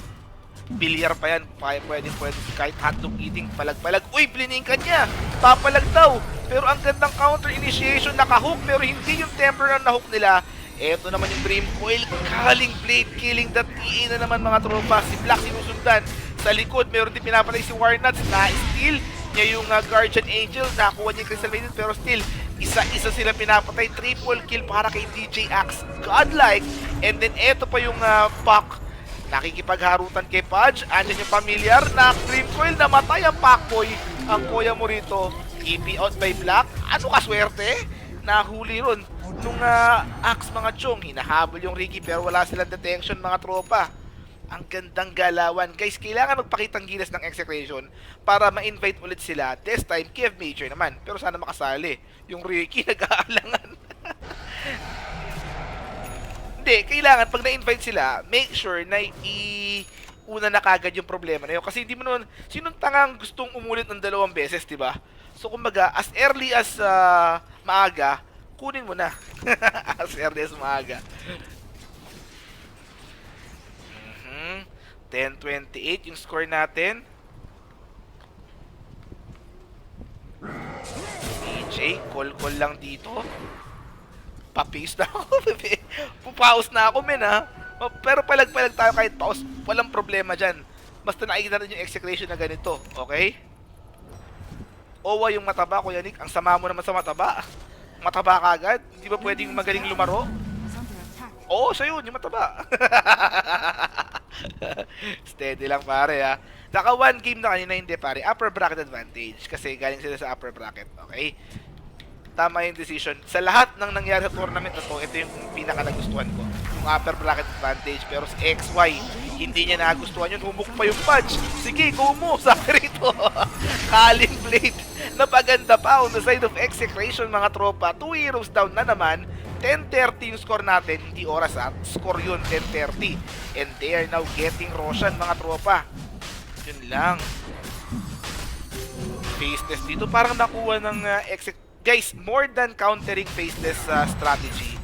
bilyar pa yan. Pwede kahit hotdog eating. Palag-palag. Uy! Blining ka niya! Papalag daw! Pero ang gandang counter initiation. Nakahook. Pero hindi yung temper na nahook nila. Eto naman yung Dream Coil, Culling Blade, killing the TA na naman mga tropa. Si Black sinusundan. Sa likod, meron din pinapatay si Warnuts. Na-steal niya yung Guardian Angel. Nakuha niya yung Crystal Maiden, pero still, isa-isa sila pinapatay. Triple kill para kay DJ Axe. Godlike. And then eto pa yung Puck. Nakikipagharutan kay Pudge. Andyan yung familiar na Dream Coil. Namatay ang Packboy. Ang kuya mo rito. TP out by Black. Ano kaswerte? Nahuli ron nung Axe mga chong. Hinahabol yung Ricky pero wala silang detection mga tropa. Ang gandang galawan. Guys, kailangan magpakitang gilas ng execution para ma-invite ulit sila. This time, Kiev Major naman. Pero sana makasali. Yung Ricky, nag-aalangan. Hindi, kailangan pag na-invite sila, make sure na una na kagad yung problema na yun. Kasi hindi mo naman, sinong tangang gustong umulit ng 2 beses, di ba? So, kumbaga, as early as maaga, kunin mo na. As early as maaga. 10-28 yung score natin. DJ, call lang dito. Papace na ako, bebe. Pupaus na ako, men, ha. Pero palag-palag tayo kahit paus. Walang problema dyan. Basta nakikita natin yung execution na ganito. Okay? Owa yung mataba, Kuya Nick. Ang sama mo naman sa mataba. Mataba ka agad. Hindi ba pwedeng magaling lumaro? Is under attack. Oo, siya yun, yung mataba. Steady lang, pare, ha. Naka 1 game na kanina, hindi, pare. Upper bracket advantage. Kasi galing sila sa upper bracket, okay? Tama yung decision. Sa lahat ng nangyari sa tournament na to, ito yung pinaka nagustuhan ko. Yung upper bracket advantage. Pero sa XY, hindi niya nagustuhan yun. Humuk pa yung punch. Sige, go mo. Sabi rito. Kaling Blade. Napaganda pa on the side of execration, mga tropa. 2 heroes down na naman. 10-30 yung score natin. Hindi oras, ha. Score yun, 10-30. And they are now getting Roshan, mga tropa. Yun lang. Faceless dito. Parang nakuha ng Guys, more than countering faceless strategy,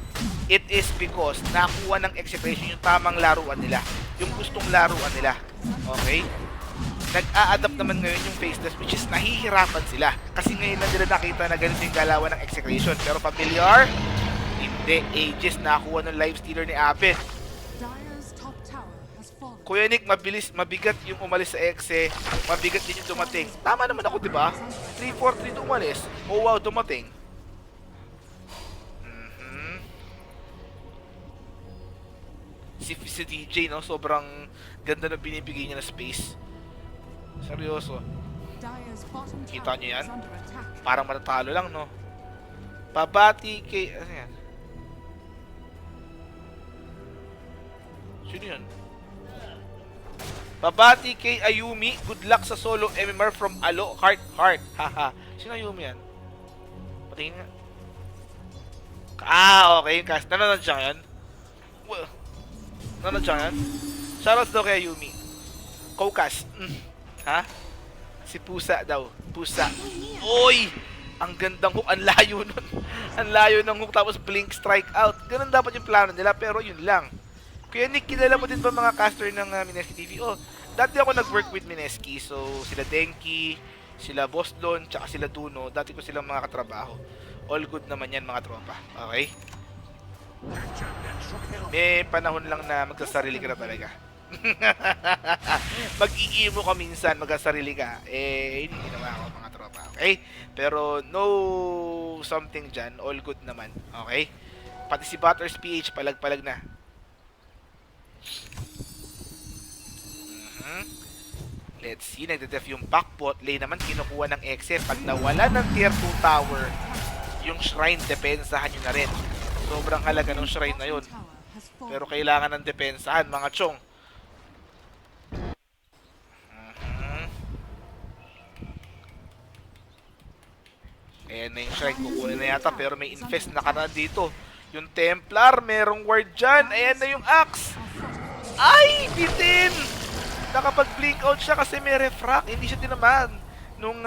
it is because nakuha ng execution yung tamang laruan nila. Yung gustong laruan nila. Okay? Nag-a-adapt naman ngayon yung faceless, which is nahihirapan sila. Kasi ngayon na nila nakita na ganito yung galawan ng execution. Pero familiar? Hindi. Aegis nakuha ng live stealer ni Abed. Dire's top tower has fallen. Kuya Nick, mabigat yung umalis sa exe. Mabigat din yung dumating. Tama naman ako, di ba? 3-4-3 umalis. Oh wow, dumating. Si DJ, no? Sobrang ganda na binibigay niya na space. Seryoso. Dire's bottom Kita tower niyo yan? is under attack. Parang matatalo lang, no? Pabati kay... Ano yan? Sino yun? Babati kay Ayumi. Good luck sa solo MMR from Alo Heart Heart. Haha. Sino Ayumi yan? Patingin nga. Okay. Yung cast. Nanonood siya ngayon? Nanonood siya ngayon? Shoutouts daw kay Ayumi. Co-cast. Ha? Si Pusa daw. Pusa. Oy! Ang gandang hook. Ang layo nun. Ang layo ng hook. Tapos blink strike out. Ganun dapat yung plano nila. Pero yun lang. Kuya Nick, kilala mo din ba mga caster ng Mineski TV? Oh, dati ako nag-work with Mineski. So, sila Denki, sila Boston, tsaka sila Duno. Dati ko silang mga katrabaho. All good naman yan, mga tropa. Okay? May panahon lang na magsasarili ka na talaga. Mag-i-emo ka minsan, magsasarili ka. Hindi ginawa ako, mga tropa. Okay? Pero, no something dyan. All good naman. Okay? Pati si Butters PH, palag-palag na. Let's see, nagde-def yung backpot lane naman, kinukuha ng exit. Pag nawala ng tier 2 tower, yung shrine, depensahan nyo na rin. Sobrang halaga ng shrine na yun. Tower has fallen. Pero kailangan ng depensahan, mga chong. Ayan na yung shrine, kukunin na yata, pero may infest na kanan dito. Yung Templar, merong ward dyan. Ayan na yung axe. Ay, bitin! Nakapag-blink out siya kasi may refract. Hindi siya tinamaan nung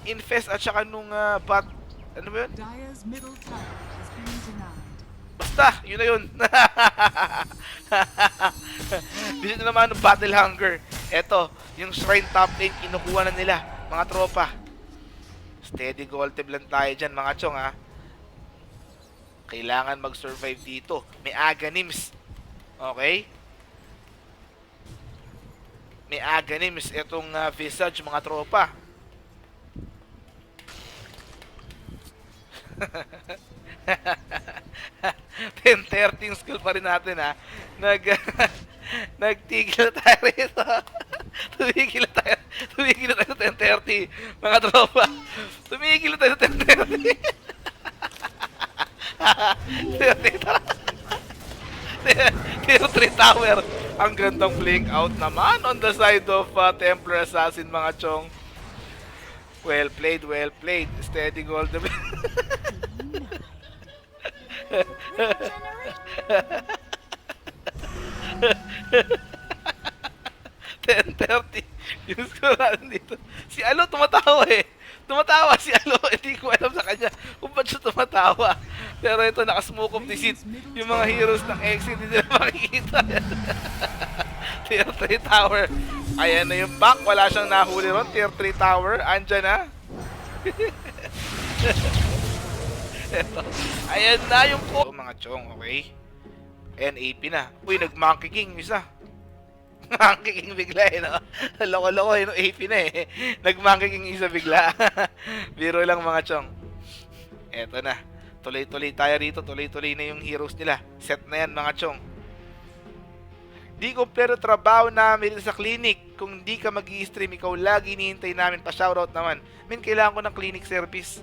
infest at saka nung bat... Ano ba yun? Dire's middle tower has been denied. Basta, yun na yun. Hindi siya tinamaan ng battle hunger. Eto, yung shrine top lane, kinukuha na nila. Mga tropa. Steady gold lang tayo dyan, mga chong, ha. Kailangan mag-survive dito. May Aganims. Okay? May Aganims itong Visage, mga tropa. $10-13 skill pa rin natin, ha. Nagtigil tayo rito. Tumigil tayo sa 10-30, mga tropa. Tumigil tayo sa 10-30. Tier 3 tower. Ang gandang blink out naman on the side of Templar Assassin, mga chong. Well played, well played. Steady gold. 10:30. Yung score natin dito. Si Alo tumatawa eh. Tumatawa si Alo. Hindi ko alam sa kanya kung ba't siya tumatawa. Pero ito, naka-smoke of the seat. Yung mga heroes ng exit, hindi nila makikita. Tier 3 tower. Ayan na yung back. Wala siyang nahuli ron. Tier 3 tower. Andyan na. Eto. Ayan na yung po. Mga chong, okay. Ayan, AP na. Uy, nag-monkey king yung isa. Monkey king bigla eh, no? Loko-loko eh, no? AP na eh. Nag-monkey king isa bigla. Biro lang, mga chong. Eto na. Tuloy-tuloy tayo rito. Tuloy-tuloy na yung heroes nila. Set na yan, mga chong. Di kompleto trabaho namin sa clinic. Kung di ka mag-i-stream, ikaw lagi hinihintay namin. Pa-shoutout naman. Min, kailangan ko ng clinic service.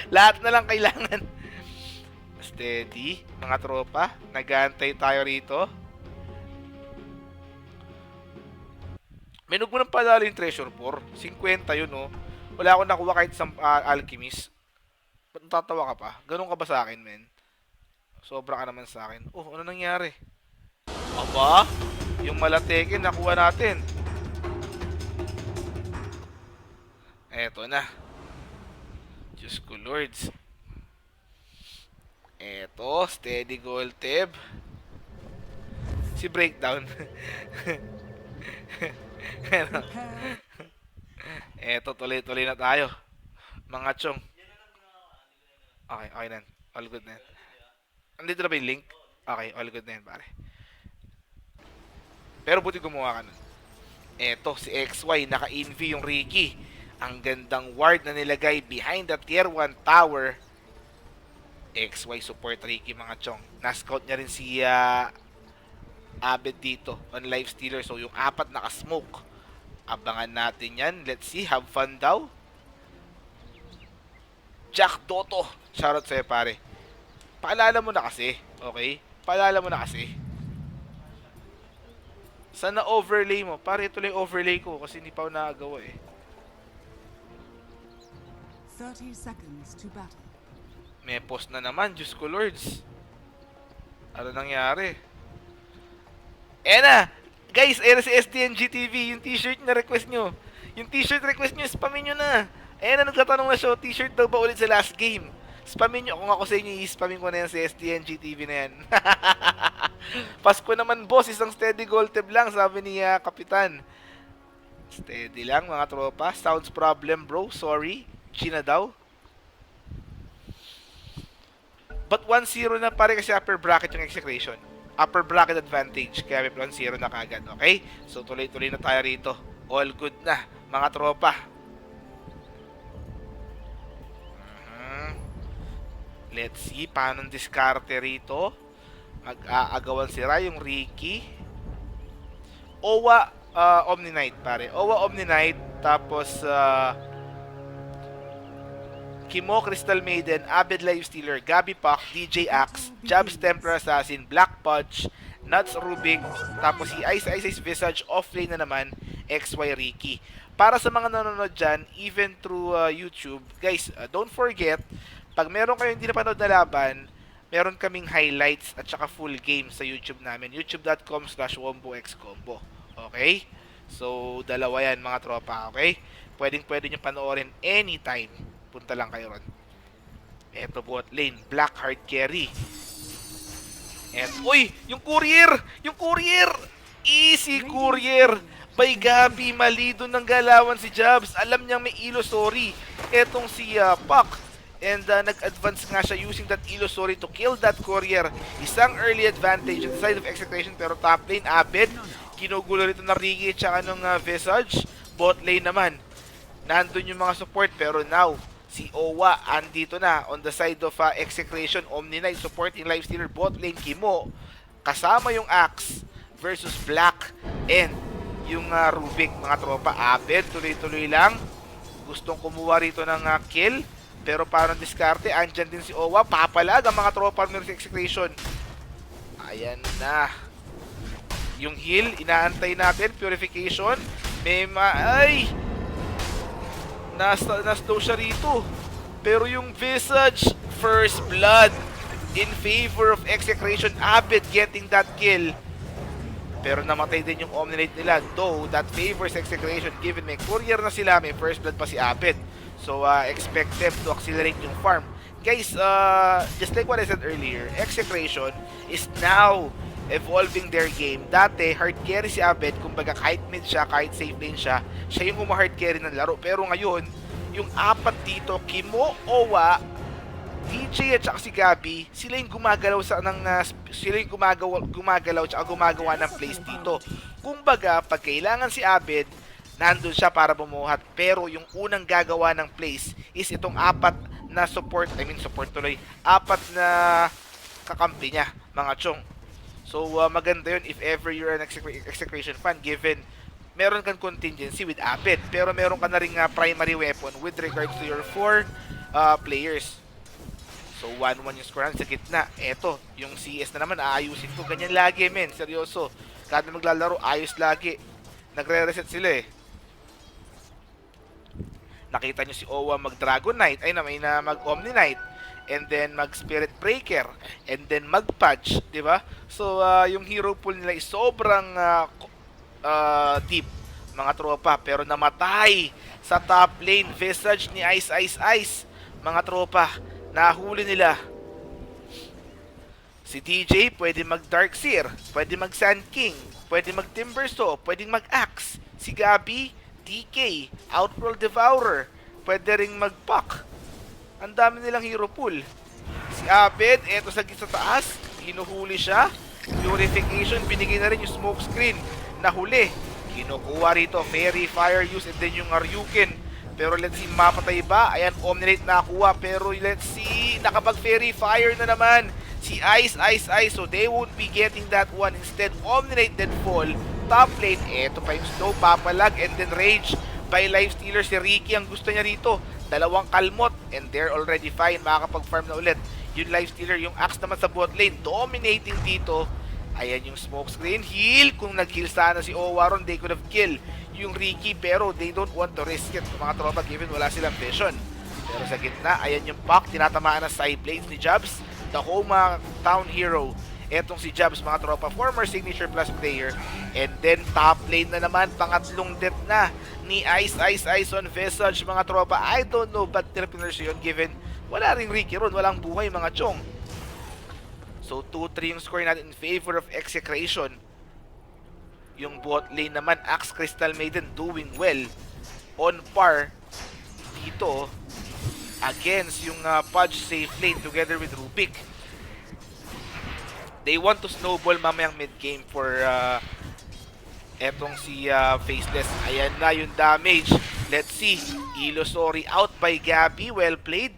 Lahat na lang kailangan. Steady, mga tropa. Nag-aantay tayo rito. Minug mo ng padalo yung Treasure 4. 50 yun, oh. Wala akong nakuha kahit sa Alchemist. Ba't natatawa ka pa? Ganun ka ba sa akin, men? Sobra ka naman sa akin. Oh, ano nangyari? Aba? Yung Malatekin, nakuha natin. Eto na. Diyos ko, Lords. Eto, steady gold teb. Si Breakdown. Ano? Prepare. Eto, tuloy-tuloy na tayo. Mga chong. Okay, okay na. All good na yan. Andito na ba yung link? Okay, all good na yan, pare. Pero buti gumawa ka nun. Eto, si XY, naka-envy yung Ricky. Ang gandang ward na nilagay behind the tier 1 tower. XY support Ricky, mga chong. Na-scout niya rin si Abed dito on live stealer. So yung 4 naka-smoke. Abangan natin yan. Let's see, have fun daw. Jack Dotto, shoutout sa'yo, pare. Paalala mo na kasi, okay? Paalala mo na kasi. Sana overlay mo. Pare, ito lang yung overlay ko kasi hindi pa ako nakagawa eh. 30 seconds to battle. May post na naman, Diyos ko, Lords. Ano nangyari? Eh na! Guys, ayan na si STNG TV, yung t-shirt na request nyo. Yung t-shirt request nyo, spamin nyo na. Ayan na, nagtatanong na siya, t-shirt daw ba ulit sa last game? Spamin nyo, kung ako sa inyo, i-spamin ko na yan si STNG TV na yan. Pasko naman, boss, isang steady gold tab lang, sabi ni Kapitan. Steady lang, mga tropa. Sounds problem, bro, sorry. Gina daw. But 1-0 na pare kasi upper bracket yung execution. Upper bracket advantage. Kaya may 1-0 na kagad. Okay? So tuloy-tuloy na tayo rito. All good na, mga tropa. Let's see. Paano diskarte rito? Mag-aagawan sila yung Ricky. Owa Omni Knight, pare. Owa Omni Knight. Tapos Kimo, Crystal Maiden, Abed Lifestealer, Gabi Pak, DJ Axe, Jabs Templar Assassin, Black Pudge, Nuts Rubik, tapos si Ice Visage, offlane na naman, XY Ricky. Para sa mga nanonood dyan, even through YouTube, guys, don't forget, pag meron kayo hindi napanood na laban, meron kaming highlights at saka full game sa YouTube namin, youtube.com/womboxcombo. Okay? So, dalawa yan, mga tropa, okay? Pwede nyo panoorin anytime. Punta lang kayo ron. Eto, bot lane. Black hard carry. Uy! Yung courier! Yung courier! Easy courier! By Gabi, mali doon ng galawan si Jabs. Alam niyang may Illusory. Etong si Puck. And nag-advance nga siya using that Illusory to kill that courier. Isang early advantage on the side of execution. Pero top lane, Abed. Kinugulo rito na Ricky at saka nung Visage. Bot lane naman. Nandun yung mga support. Pero now, si Owa andito na on the side of execration. Omni Knight supporting Lifestealer, bot lane Kimo kasama yung Axe versus Black and yung Rubik, mga tropa. Abed tuloy-tuloy lang, gustong kumuha rito ng kill, pero parang diskarte. Andyan din si Owa, papalag ang mga tropa ng execration. Ayan na, Yung heal, inaantay natin. Purification. Ay! Na-slow siya rito. Pero yung Visage, first blood in favor of Execration. Abed getting that kill. Pero namatay din yung Omninate nila. Though, that favors Execration. Given may courier na sila, may first blood pa si Abed. So, expect them to accelerate yung farm. Guys, just like what I said earlier, Execration is now evolving their game. Dati, hard carry si Abed. Kumbaga, kahit mid siya, kahit safe lane siya, siya yung hard carry ng laro. Pero ngayon, yung apat dito, Kimo, Owa, DJ at saka si Gabi, sila yung gumagalaw sila yung gumagalaw at gumagawa ng plays dito. Kumbaga, pag kailangan si Abed, nandun siya para bumuhat. Pero yung unang gagawa ng plays is itong apat na support tuloy, apat na kakampi niya, mga chong. So, maganda yun if ever you're an Execration fan, given meron kang contingency with Abed, pero meron ka na rin primary weapon with regards to your 4 players. So, 1-1 yung score sa gitna. Eto, yung CS na naman, aayusin ko. Ganyan lagi, men. Seryoso. Kada maglalaro, ayos lagi. Nagre-reset sila eh. Nakita nyo si Owa mag-Dragon Knight, mag-Omni Knight, and then mag-Spirit Breaker, and then mag-Patch, di ba? So, yung hero pool nila is sobrang deep, mga tropa. Pero namatay sa top lane, Visage ni Ice, mga tropa. Nahuli nila. Si DJ, pwede mag-Darkseer, pwede mag-Sand King, pwede mag-Timbersaw, pwede mag-Axe. Si Gabi, DK, Outworld Devourer, pwede ring mag-Puck. Ang dami nilang hero pool. Si Abed, eto sa taas, hinuhuli siya. Purification, binigay na rin yung smoke screen. Nahuli. Kinukuha rito, Fairy, Fire Use, and then yung Aryukin. Pero let's see, mapatay ba? Ayan, Omninate nakuha. Pero let's see, nakapag-Fairy Fire na naman si Ice. So they won't be getting that one. Instead, Omninate then fall. Top lane, eto pa yung Snow, papalag, and then Rage by Lifestealer. Si Ricky ang gusto niya rito. Dalawang kalmot, and they're already fine. Makakapag-farm na ulit. Yung Lifestealer, yung Axe naman sa bot lane, dominating dito. Ayan yung smoke screen. Heal. Kung nag-heal sana si Owaron, they could have killed yung Ricky, pero they don't want to risk it, mga tropa, given wala silang vision. Pero sa gitna, ayan yung Puck, tinatamaan na side blades ni Jabs, the Homa Town Hero. Etong si Jabs, mga tropa, former Signature Plus player. And then top lane na naman, pangatlong death na ni Ice on Visage, mga tropa. I don't know, but Terpiners yun, given wala ring Ricky ron, walang buhay, mga chong. So 2-3 yung score natin in favor of Execration. Yung bot lane naman, Axe Crystal Maiden doing well. On par dito against yung Pudge safe lane together with Rubik. They want to snowball mamayang mid-game for etong si Faceless. Ayan na yung damage. Let's see. Illusory out by Gabi. Well played.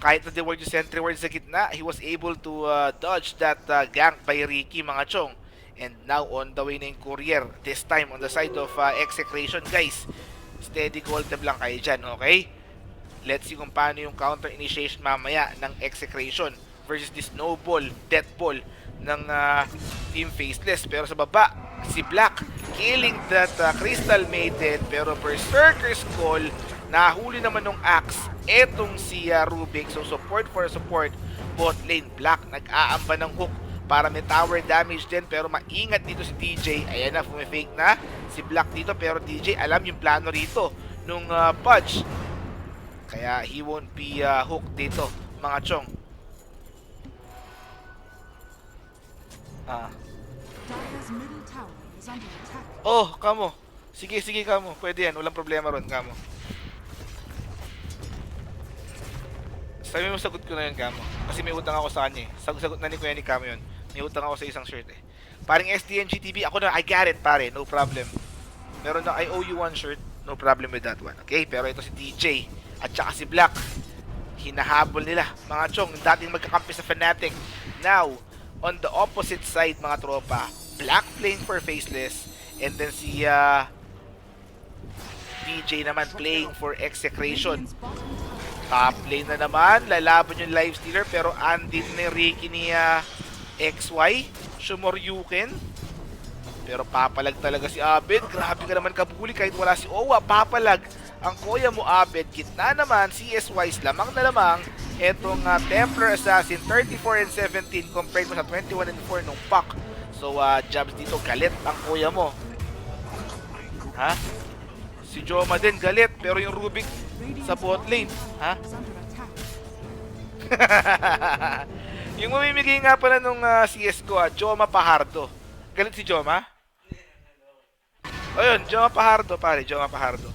Kahit na the word yung sentry ward sa gitna, he was able to dodge that gank by Ricky, mga chong. And now on the way na yung courier. This time on the side of Execration, guys. Steady gold tab lang kayo dyan, okay? Let's see kung paano yung counter initiation mamaya ng Execration versus this snowball, death ball ng Team Faceless. Pero sa baba, si Black killing that Crystal Maiden. Pero Berserker's Call, nahuli naman ng Axe etong si Rubik. So support for support. Bot lane, Black nag-aamba ng hook para may tower damage din, pero maingat dito si DJ. Ayan na, fumifake na si Black dito, pero DJ alam yung plano rito nung Pudge. Kaya he won't be hooked dito, mga chong. Dire's middle tower is under attack. Oh, kamo. Sige, kamo. Pwede yan, walang problema ron, kamo. Sabi mo, sagot ko na yun, kamo. Kasi may utang ako sa kanya eh. Sagot na ni Kuya ni Kamo yun. May utang ako sa isang shirt eh. Paring SDNG TV, ako na, I got it pare, no problem. Meron na, I owe you one shirt, no problem with that one. Okay, pero ito si DJ at saka si Black. Hinahabol nila, mga chong, dating magkakampi sa Fnatic. Now, on the opposite side, mga tropa, Black playing for Faceless, and then si DJ naman playing for Execration. Radiant's bottom tower. Top lane na naman, lalaban yung Lifestealer, pero andin na yung Ricky ni XY, Shomoryuken. Pero papalag talaga si Abed. Grabe ka naman kabuli kahit wala si Owa. Papalag ang kuya mo, Abed. Gitna naman, CS Wise lamang na lamang. Etong Templar Assassin, 34 and 17 compared mo sa 21 and 4 nung pack. So, Jabs dito, galit ang kuya mo. Ha? Si Joma din galit, pero yung Rubik sa bot lane. Ha? is under attack. Yung mamimigay nga pala nung CS ko, Joma Pahardo. Galit si Joma? Ayun, Joma Pahardo, pare, Joma Pahardo.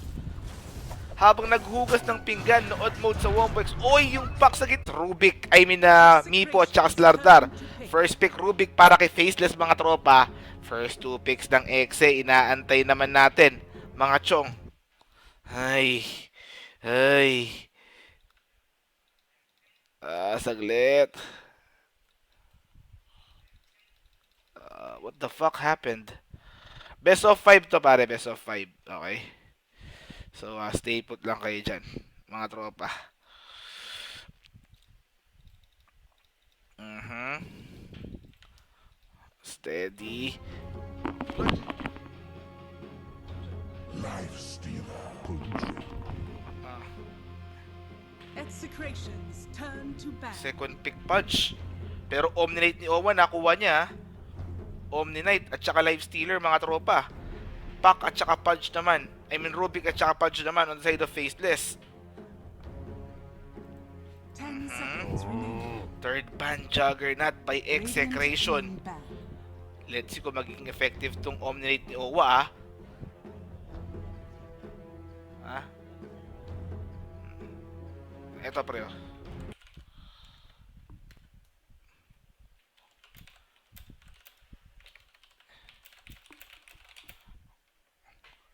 Habang naghugas ng pinggan, nood mode sa Wombox. Oy, yung pack sa Rubik, Mipo at saka Slardar. First pick Rubik para kay Faceless mga tropa. First 2 picks ng Exe, inaantay naman natin, mga chong. Ay. Saglit. What the fuck happened? Best of 5 to, pare, best of 5. Okay. So, stay put lang kayo dyan, mga tropa. Steady. Life stealer. Puncture. Execrations turn to bad. Second pick punch. Pero Omni-Knight ni Owa nakuha niya. Omni-Knight at saka Life Stealer, mga tropa. Pack at saka Pudge naman. Rubik at saka Pudge naman on the side of Faceless. 10 seconds remaining. Third ban Juggernaut by Radiant's Execration. doing bad. Let's see kung magiging effective tong Omni-Knight ni Owa, Eto, pre.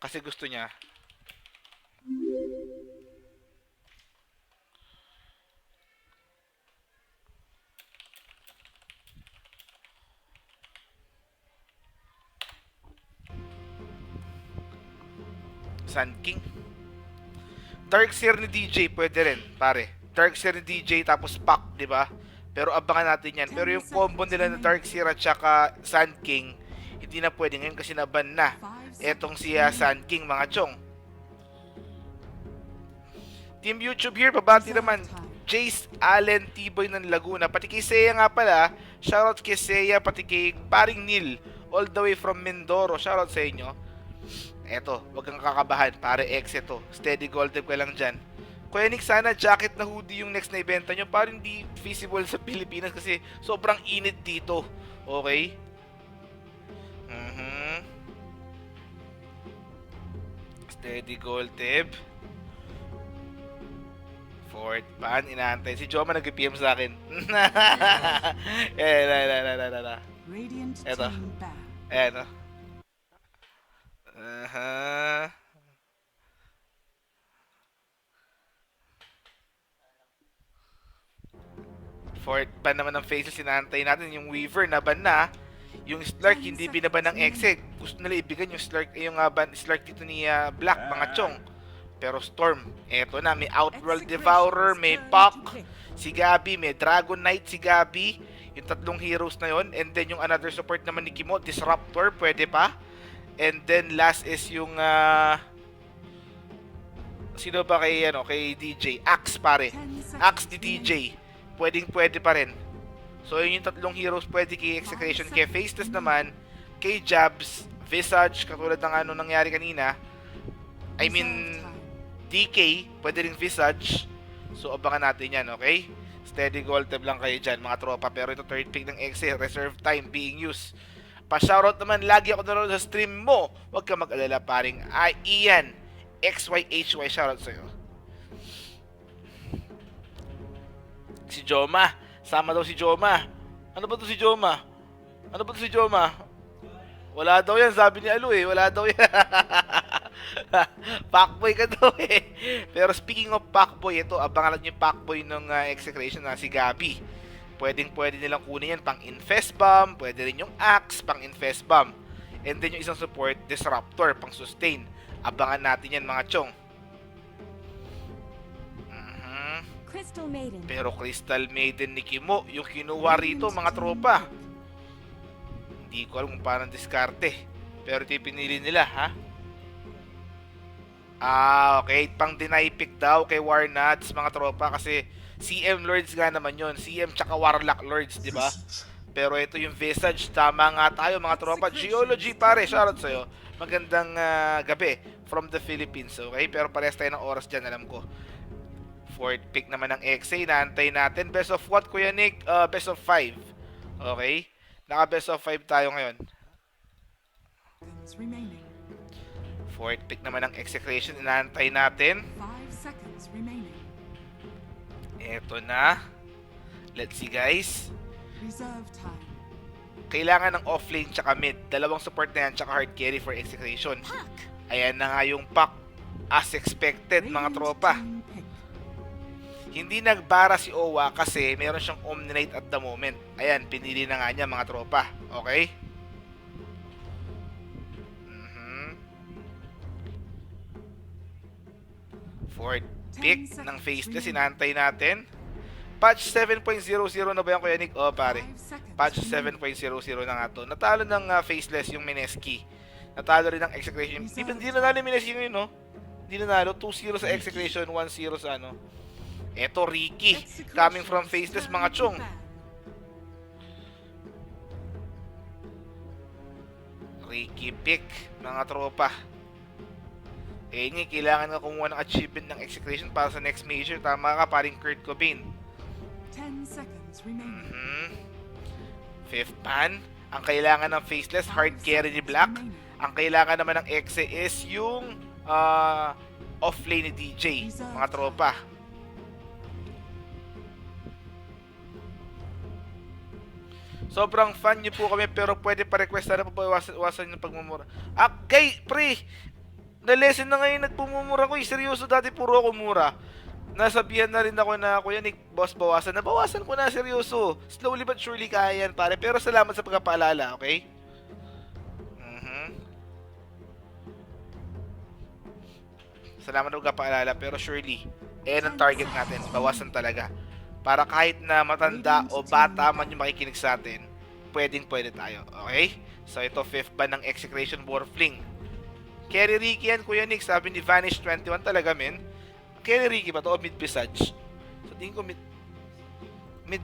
Kasi gusto niya. Sun King. Darkseer ni DJ pwede rin, pare. Darkseer ni DJ tapos pack, di ba? Pero abangan natin yan. Pero yung combo nila na Darkseer at saka Sun King, hindi na pwede ngayon kasi naban na. Etong si Sun King, mga chong. Team YouTube here, babati naman. Jace Allen T-Boy ng Laguna. Pati kay Seiya nga pala. Shoutout kay Seiya, pati kay paring Neil. All the way from Mindoro. Shoutout sa inyo. Eto, wag kang kakabahan. Pare X ito. Steady gold tip ka lang dyan. Kuya Nick, sana jacket na hoodie yung next na ibenta nyo. Parang hindi feasible sa Pilipinas kasi sobrang init dito. Okay? Steady gold tip. Fourth ban, inaantay. Si Joma nag-PM sa akin. Radiant Eto. team bad. Ayan, no? Fourth ban naman ng Faces, inaantay natin yung Weaver na ban na. Yung Slark hindi binaban ng Exe. Gusto nila ibigan yung Slark, yung Slark dito ni Black, mga chong. Pero Storm, eto na, may Outworld Devourer, may Puck, si Gabi, may Dragon Knight si Gabi, yung tatlong heroes na yon, and then yung another support naman ni Kimo, Disruptor, pwede pa. And then last is yung sino ba kay DJ? Axe, pare. Axe ni DJ. Pwede pa rin. So yun yung tatlong heroes pwede kay Execration, kay Faceless naman, kay Jabs, Visage, katulad ng nangyari kanina. DK, pwede rin Visage. So abangan natin yan, okay? Steady gold tab lang kayo dyan, mga tropa. Pero ito third pick ng Exe, reserve time being used. Pa-shoutout naman, lagi ako nanonood sa stream mo. Huwag ka mag-alala, paring Ian XYHY, shoutout sa'yo. Si Joma, sama daw si Joma. Ano ba to si Joma? Wala daw yan, sabi ni Alu wala daw yan. Packboy ka daw Pero speaking of Packboy, ito, abangan natin yung Packboy ng Execration na si Gabi. Pwede nilang kunin yan pang Infest Bomb, pwede rin yung Axe pang Infest Bomb. And then yung isang support, Disruptor pang Sustain. Abangan natin yan, mga chong. Crystal Maiden. Pero Crystal Maiden ni Kimo, yung kinuha rito, mga tropa. Hindi ko alam kung paano diskarte. Pero ito yung pinili nila, ha? Okay. Pang deny pick daw kay Warnuts, mga tropa. Kasi CM Lords nga naman yun. CM tsaka Warlock Lords, di ba? Pero ito yung Visage. Tama nga tayo, mga tropa. Geology, pare. Shoutout sa'yo. Magandang gabi from the Philippines, okay? Pero parehas tayo ng oras dyan, alam ko. Fourth pick naman ng XA. Naantay natin. Best of what, Kuya Nick? Best of 5. Okay? Naka best of 5 tayo ngayon. Seconds remaining. Fourth pick naman ng Execration. Inaantay natin. 5 seconds remaining. Eto na. Let's see, guys. Reserve time. Kailangan ng offlane tsaka mid. Dalawang support na yan tsaka hard carry for Execration. Puck. Ayan na nga yung pack. As expected, mga Radiant tropa. team pick. Hindi nagbara si Owa kasi meron siyang Omninite at the moment. Ayan, pinili na nga niya, mga tropa. Okay? Fourth pick ng Faceless, inantay natin. Patch 7.00 na ba yan, Kuya Nick? Oh, pare. 5 seconds Patch remaining. 7.00 na nga to. Natalo ng Faceless yung Mineski. Natalo rin ng Execration. Hindi nanalo yung Mineski ngayon, no? Hindi nanalo. 2-0 sa Execration, 1-0 sa ano. Eto, Ricky. Coming from Faceless, mga chong. Ricky pick, mga tropa. Eh, nga, kailangan nga kumuha ng achievement ng Execration para sa next major. Tama ka, paring Kurt Cobain. 10 seconds remaining. Fifth pan. Ang kailangan ng Faceless, hard carry ni Black. Ang kailangan naman ng Exe is yung off-lane ni DJ, mga tropa. Sobrang fan nyo po kami pero pwede pa request na pabawasan yung pagmumura. Kay, pre, na-lesson na ngayon nagpumumura ko. Seryoso, dati puro ako mura. Nasabihan na rin ako na, Kuya Nick, boss, bawasan. Nabawasan ko na, seryoso. Slowly but surely kaya yan, pare. Pero salamat sa pagpapaalala, okay? Salamat sa pagpapaalala, pero surely, ang target natin. Bawasan talaga. Para kahit na matanda o bata man yung makikinig sa atin, pwede tayo, okay? So, ito, 5th ban ng Execration Warfling. Carry Ricky yan, Kuya Nick. Sabi ni Vanish21 talaga, men. Carry Ricky ba to o mid Visage? So, tingin ko mid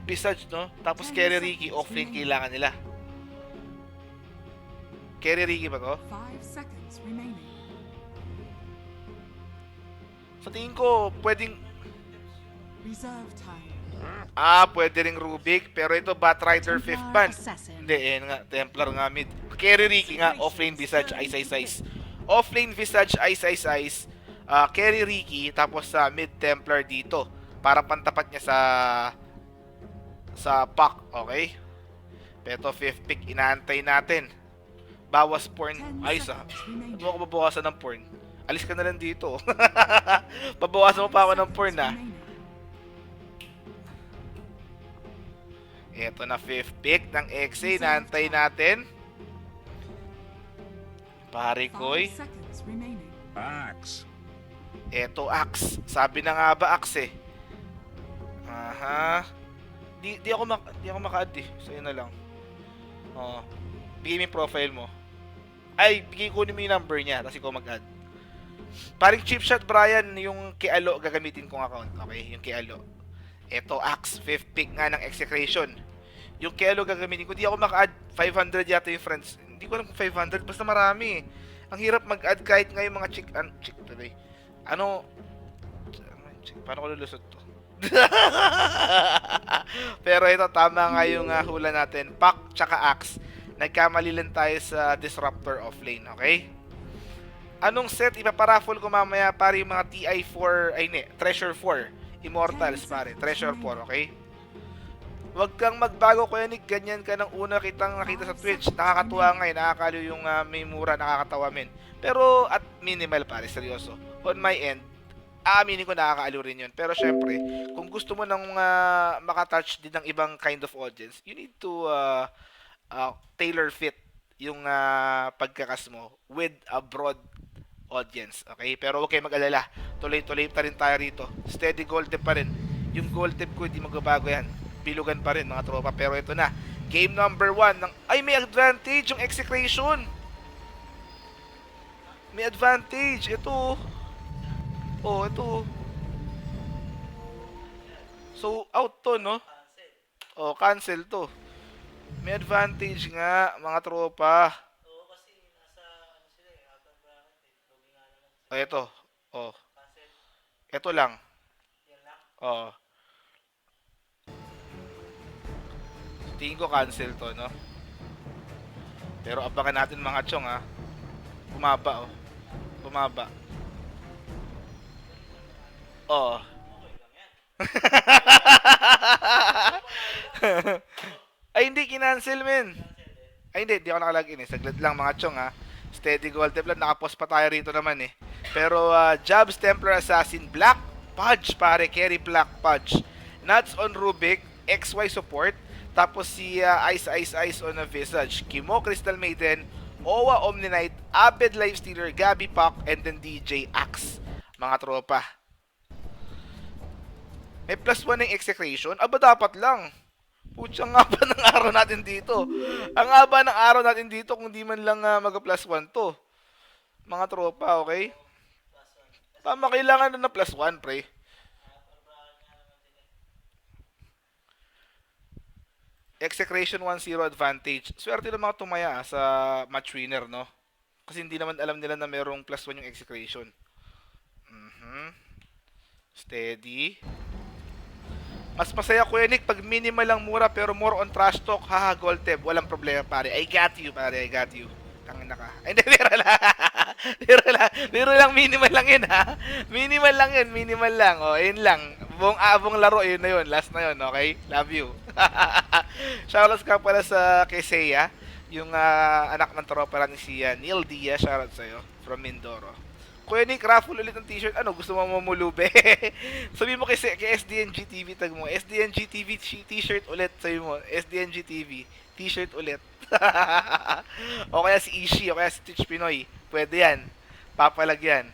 Visage, no? Tapos carry Ricky, offlane kailangan nila. Carry Ricky ba to? 5 seconds remaining. So, tingin ko, pwedeng... Reserve time. Pwede ring Rubik. Pero ito, Batrider 5th ban. Hindi, nga. Templar nga mid. Carry Ricky nga, offlane Visage, Ice. Offlane Visage, Ice. Carry Ricky, tapos sa mid Templar dito. Para pantapat niya sa pack, okay? Pero 5th pick, inaantay natin. Bawas porn. Ayos ah. Ano ako babawasan ng porn? Alis ka na lang dito. Babawasan mo pa ako ng porn ah. Ito na 5th pick ng XA. Inaantay natin. Pare koy. 5 seconds remaining. Axe. Eto, Axe. Sabi na nga ba, Axe eh. Di ako maka-add eh. Sa'yo na lang. Bigay mo yung profile mo. Bigay ko mo yung number niya. Tapos ikaw mag-add. Paring cheap shot, Brian, yung Kialo gagamitin kong account. Okay, yung Kialo. Eto, Axe. 5th pick nga ng Execration. Yung Kialo gagamitin ko. Di ako maka-add. 500 yata yung friends. Hindi ko alam kung 500. Basta marami eh. Ang hirap mag-add kahit nga yung mga chick tuloy. Paano ko lulusot to? Pero ito, tama nga yung hula natin. Pack tsaka Axe. Nagkamali lang tayo sa Disruptor offlane, okay? Anong set ipaparaffle ko mamaya para yung mga TI4, Treasure 4. Immortals, pare. Treasure 4, okay? Huwag kang magbago, Kuya Nick. Ganyan ka nang una kitang nakita sa Twitch. Nakakatuwa nga eh. Nakakaliw yung may mura, nakakatawa men. Pero at minimal, pare. Seryoso. On my end, aaminin ko nakakaaliw rin yun. Pero syempre, kung gusto mo nang makatouch din ng ibang kind of audience, you need to tailor fit yung pagkakas mo with a broad audience. Okay? Pero huwag kayo mag-alala. Tuloy-tuloy pa rin tayo rito. Steady gold tip pa rin. Yung gold tip ko, hindi magbabago yan. Bilugan pa rin, mga tropa. Pero ito na. Game number 1. May advantage yung Execration. May advantage. Ito. Oh, ito. So, out to, no? Oh, cancel to. May advantage nga, mga tropa. Oh, ito. Oh, ito lang. Oh, tingin ko cancel to, no? Pero abangan natin mga chong, ha. Bumaba, oh. Bumaba. Oh. Ay, hindi, kinancel, men. Ay, hindi ako nakalagin, eh. Saglit lang, mga chong, ha. Steady gold tip lang, nakapost pa tayo rito naman, eh. Pero, Jobs, Templar Assassin, Black, Pudge, pare, Carry Black, Pudge. Nuts on Rubik, XY support, tapos si Ice Ice Ice on a Visage, Kimo Crystal Maiden, Owa Omni Knight, Abed Lifestealer, Gabi Pak, and then DJ Axe. Mga tropa. May plus 1 ng execration? Aba, dapat lang. Putsang nga ba ng araw natin dito? Ang haba ng araw natin dito kung di man lang mag-plus 1 to. Mga tropa, okay? Tama, kailangan na plus 1, pre. Execration 1-0 advantage. Swerte ng mga tumaya sa match winner, no? Kasi hindi naman alam nila na merong plus 1 yung execration. Steady. Mas masaya ko Nick pag minimal lang mura pero more on trash talk. Haha, gold tab. Walang problema, pare. I got you, pare. I got you. Tangin na ka. Ay, hindi, biro lang. Biro lang, minimal lang yun, ha? Minimal lang yun, minimal lang. O, yun lang. Buong laro, yun na yun. Last na yun, okay? Love you. Shoutouts ka pala sa kay Seiya, yung anak ng tropa ni si Neil Diaz. Shoutout sa'yo from Mindoro. Kuya Nick, raffle ulit ng t-shirt. Ano, gusto mo mamulube? Sabi mo kay SDNG TV, tag mo. SDNG TV t-shirt ulit. Sabi mo, SDNG TV t-shirt ulit. O kaya si Ishi, o kaya si Twitch Pinoy. Pwede yan. Papalagyan.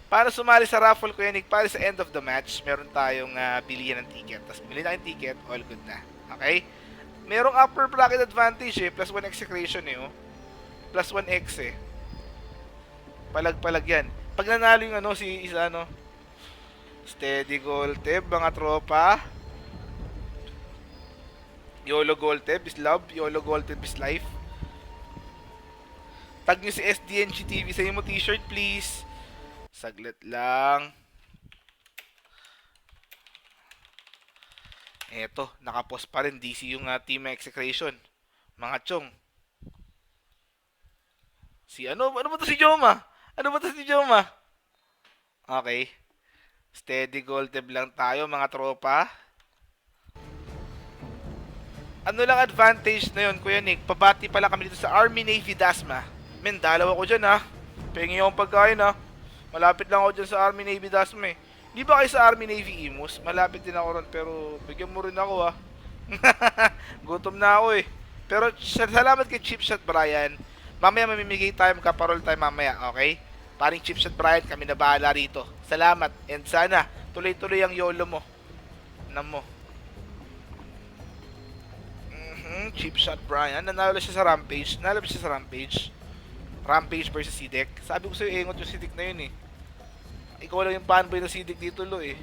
Para sumali sa raffle, Kuya Nick, para sa end of the match, meron tayong bilihan ng ticket. Tapos bili na yung ticket, all good na. Okay? Merong upper bracket advantage eh. Plus 1 execration eh. Oh. Plus 1x eh. Palag-palag yan. Pag nanalo yung si isa Steady gold tip, mga tropa. YOLO gold tip is love. YOLO gold tip is life. Tag nyo si SDNG TV sa mo t-shirt, please. Saglit lang. Eto, nakapost pa rin DC yung team execration. Mga chong. Si ano ba to si Joma? Ano ba to si Joma? Okay. Steady gold tab lang tayo, mga tropa. Ano lang advantage na yun, Kuya Nick? Pabati pala kami dito sa Army Navy Dasma. Men, dalaw ako dyan, ha. Pengi akong pagkain, ha. Malapit lang ako dyan sa Army Navy Dasma, eh. Di ba kayo sa Army Navy Imus? Malapit din ako ron, pero bigyan mo rin ako, ha. Gutom na ako, eh. Pero salamat kay Chipshot Brian. Mamaya mamimigay tayo, magkaparol tayo mamaya, okay? Paring Chipshot Brian, kami na bahala rito. Salamat, and sana tuloy-tuloy ang YOLO mo. Nam mo. Chipshot Brian, nanalo siya sa Rampage. Nanalo siya sa Rampage. Rampage versus Sidek. Sabi ko sa'yo, engot yung Sidek na yun, eh. Ikaw lang yung fanboy ng Sidek dito, Lo, eh.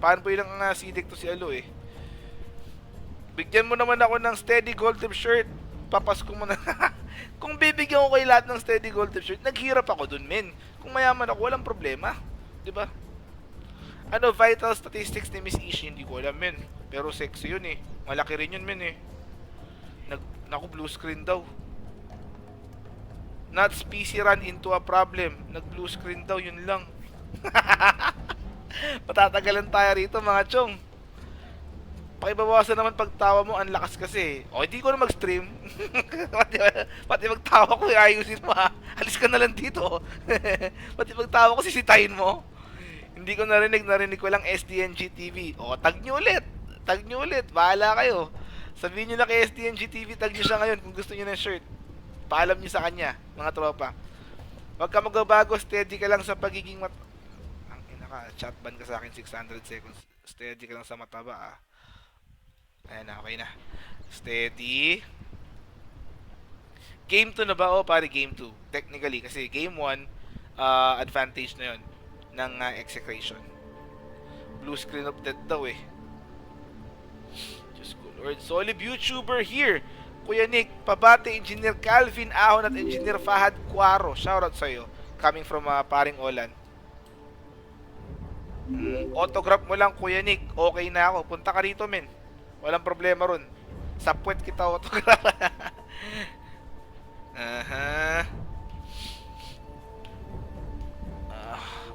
Fanboy lang nga Sidek to si Alo, eh. Bigyan mo naman ako ng steady gold tip shirt. Papasko mo na. Kung bibigyan ko kayo lahat ng steady gold tip shirt, naghirap ako dun, men. Kung mayaman ako, walang problema. Diba? Ano, vital statistics ni Miss Ishi, hindi ko alam, men. Pero sexy yun, eh. Malaki rin yun, men, eh. Naku, blue screen daw. Nuts PC run into a problem. Nag-blue screen daw, yun lang. Patatagalan tayo rito, mga chong. Pakibawasan naman pagtawa mo, ang lakas kasi. O, hindi ko na mag-stream. pati magtawa ko, ayusin mo, ha. Alis ka na lang dito. Pati magtawa ko, sisitahin mo. Hindi ko narinig ko lang SDNG TV. O, tag nyo ulit. Tag nyo ulit, bahala kayo. Sabihin nyo na kay SDNG TV, tag nyo siya ngayon kung gusto nyo ng shirt. Paalam nyo sa kanya, mga tropa. Huwag ka magbabago, steady ka lang sa pagiging ang inaka, chat ban ka sa akin 600 seconds. Steady ka lang sa mataba, ah. Ayan na, okay na. Steady. Game 2 na ba? O, pare, game 2. Technically, kasi game 1, advantage na yon ng execration. Blue screen of death daw eh. Diyos ko Lord. Solid YouTuber here. Kuya Nick, pabate Engineer Calvin Ahon at Engineer Fahad Cuaro. Shoutout sa'yo. Coming from paring Olan. Autograph mo lang, Kuya Nick. Okay na ako. Punta ka rito, men. Walang problema ron. Sa puwet kita autograph.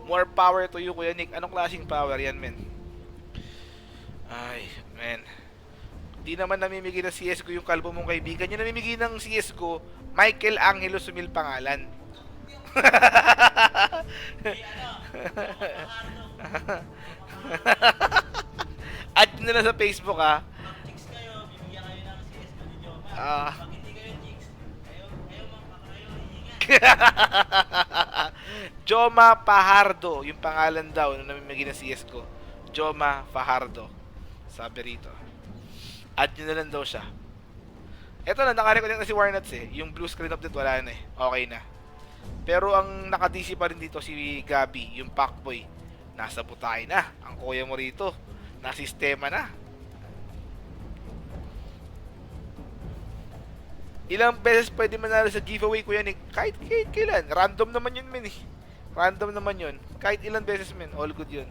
More power to you, Kuya Nick. Anong klaseng power yan, men? Ay, men. Di naman namimigay ng CSGO yung kalbo mong kaibigan. Yung namimigay ng CSGO, Michael Angelo Sumil pangalan. Add nyo na lang sa Facebook, ha. Joma Fajardo, yung pangalan daw nung namimigay ng CSGO. Joma Fajardo. Sabi rito. Add nyo na lang daw siya. Eto na, nakareconnect na si Warnuts eh. Yung blue screen of death wala na eh. Okay na. Pero ang naka-DC pa rin dito si Gabi, yung Pacboy. Nasa butay na. Ang kuya mo rito. Nasistema na. Ilang beses pwede manalo sa giveaway, Kuya Nick? Kahit kailan. Random naman yun, men eh. Random naman yun. Kahit ilang beses, men. All good yun.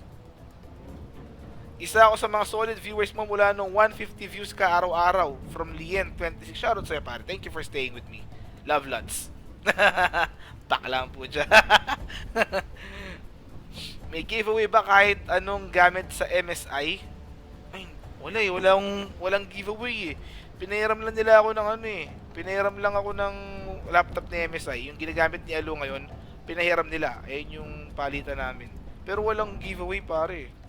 Isa ako sa mga solid viewers mo mula nung 150 views ka araw-araw. From Lien, 26. Shoutout sa'yo, pare. Thank you for staying with me. Love, lots. Back lang po dyan. May giveaway ba kahit anong gamit sa MSI? Ay, wala eh. Walang giveaway eh. Pinahiram lang nila ako ng ano eh. Pinahiram lang ako ng laptop ni MSI. Yung ginagamit ni Alo ngayon, pinahiram nila. Ayun yung palitan namin. Pero walang giveaway, pare.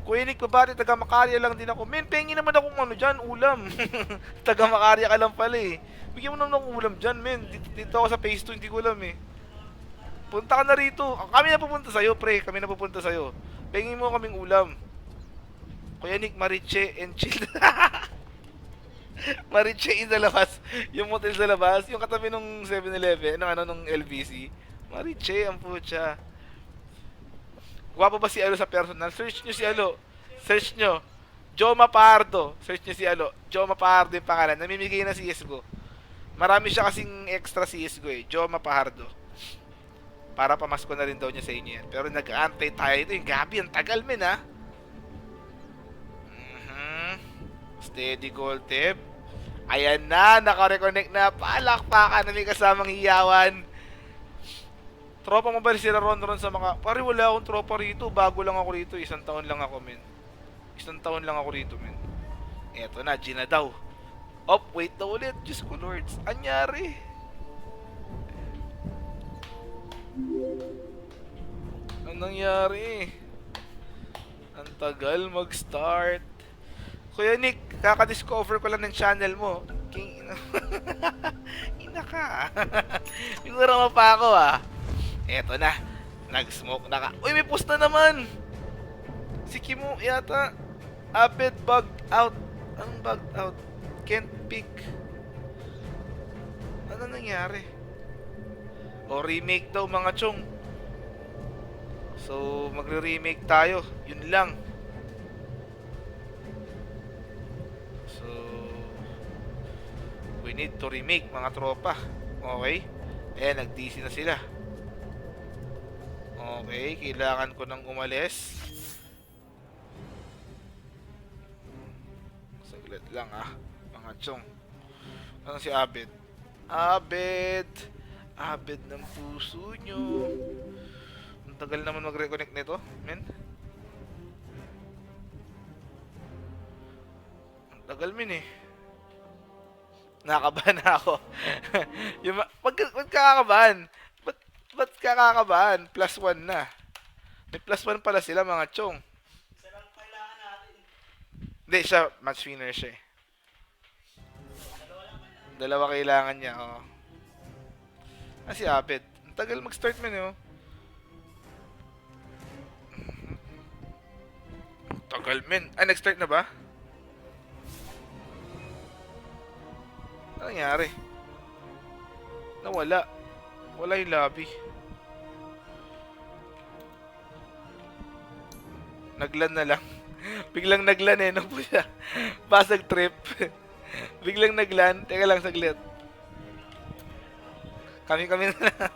Kuya Nick, pabati, taga Makarya lang din ako. Men, pengi naman akong ano dyan, ulam. Taga Makarya ka lang pala eh. Bigyan mo naman ng ulam dyan, men. Dito ako sa phase 2, hindi ko alam eh. Punta ka na rito. Kami na pupunta sa'yo, pre. Kami na pupunta sa'yo. Pengi mo kaming ulam. Kuya Nick, Mariche and chill. Mariche in sa labas. Yung motel sa labas. Yung katabi nung 7-Eleven. Nung LBC. Mariche, ang putya. Guwapo ba si Alo sa personal? Search nyo si Alo. Search nyo. Joma Pardo. Search nyo si Alo. Joma Pardo yung pangalan. Namimigay na CSGO. Marami siya kasing extra CSGO eh. Joma Pardo. Para pamasko na rin daw niya sa inyo yan. Pero nag-aantay tayo ito. Yung Gabi, ang tagal, men, ha? Steady gold tip. Ayan na, naka-reconnect na. Palakpakan na may kasamang hiyawan. Tropa mo ba sila Ron sa mga... Pare, wala akong tropa rito. Bago lang ako rito. Isang taon lang ako, men. Isang taon lang ako rito, men. Eto na, Gina daw. Op, wait na ulit. Diyos ko, Lords. Anyari? Anong nangyari? Ang tagal mag-start. Kuya Nick, kaka-discover ko lang ng channel mo. King... Ina ka. Siguro mo pa ako, ah. Eto na. Nag-smoke na ka. Uy, may post na naman. Si Kimo yata. Abed bugged out. Anong bugged out? Can't pick. Ano nangyari? O remake daw mga chong. So, magre-remake tayo. Yun lang. So, we need to remake mga tropa. Okay? Eh, nag-DC na sila. Okay, kailangan ko nang umalis. Saglit lang mga chong. Ano si Abed? Abed ng puso nyo. Ang tagal naman mag-reconnect nito, men. Ang tagal, men eh. Nakakabahan na ako. Yung, wag kakakabahan. Ba't kakakabahan? Plus 1 na. May plus 1 pala sila, mga chong. Isa lang kailangan natin. Hindi, siya, match winner siya eh. Dalawa kailangan niya, oh. Si Abed. Ang tagal mag-start man, oh. Tagal, men. Ay, nag-start na ba? Ano nangyari? Nawala. Wala yung lobby. Naglan na lang. Biglang naglan eh, no po siya. Basag trip. Biglang naglan. Teka lang saglit. Kami na lang.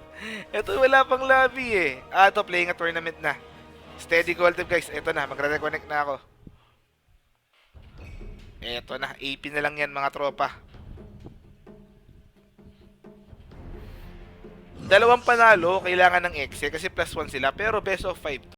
Ito wala pang lobby eh. Ah, ito playing a tournament na. Steady gold tip guys. Ito na, magre-reconnect na ako. Ito na, AP na lang yan mga tropa. Dalawang panalo, kailangan ng exe kasi +1 sila. Pero best of 5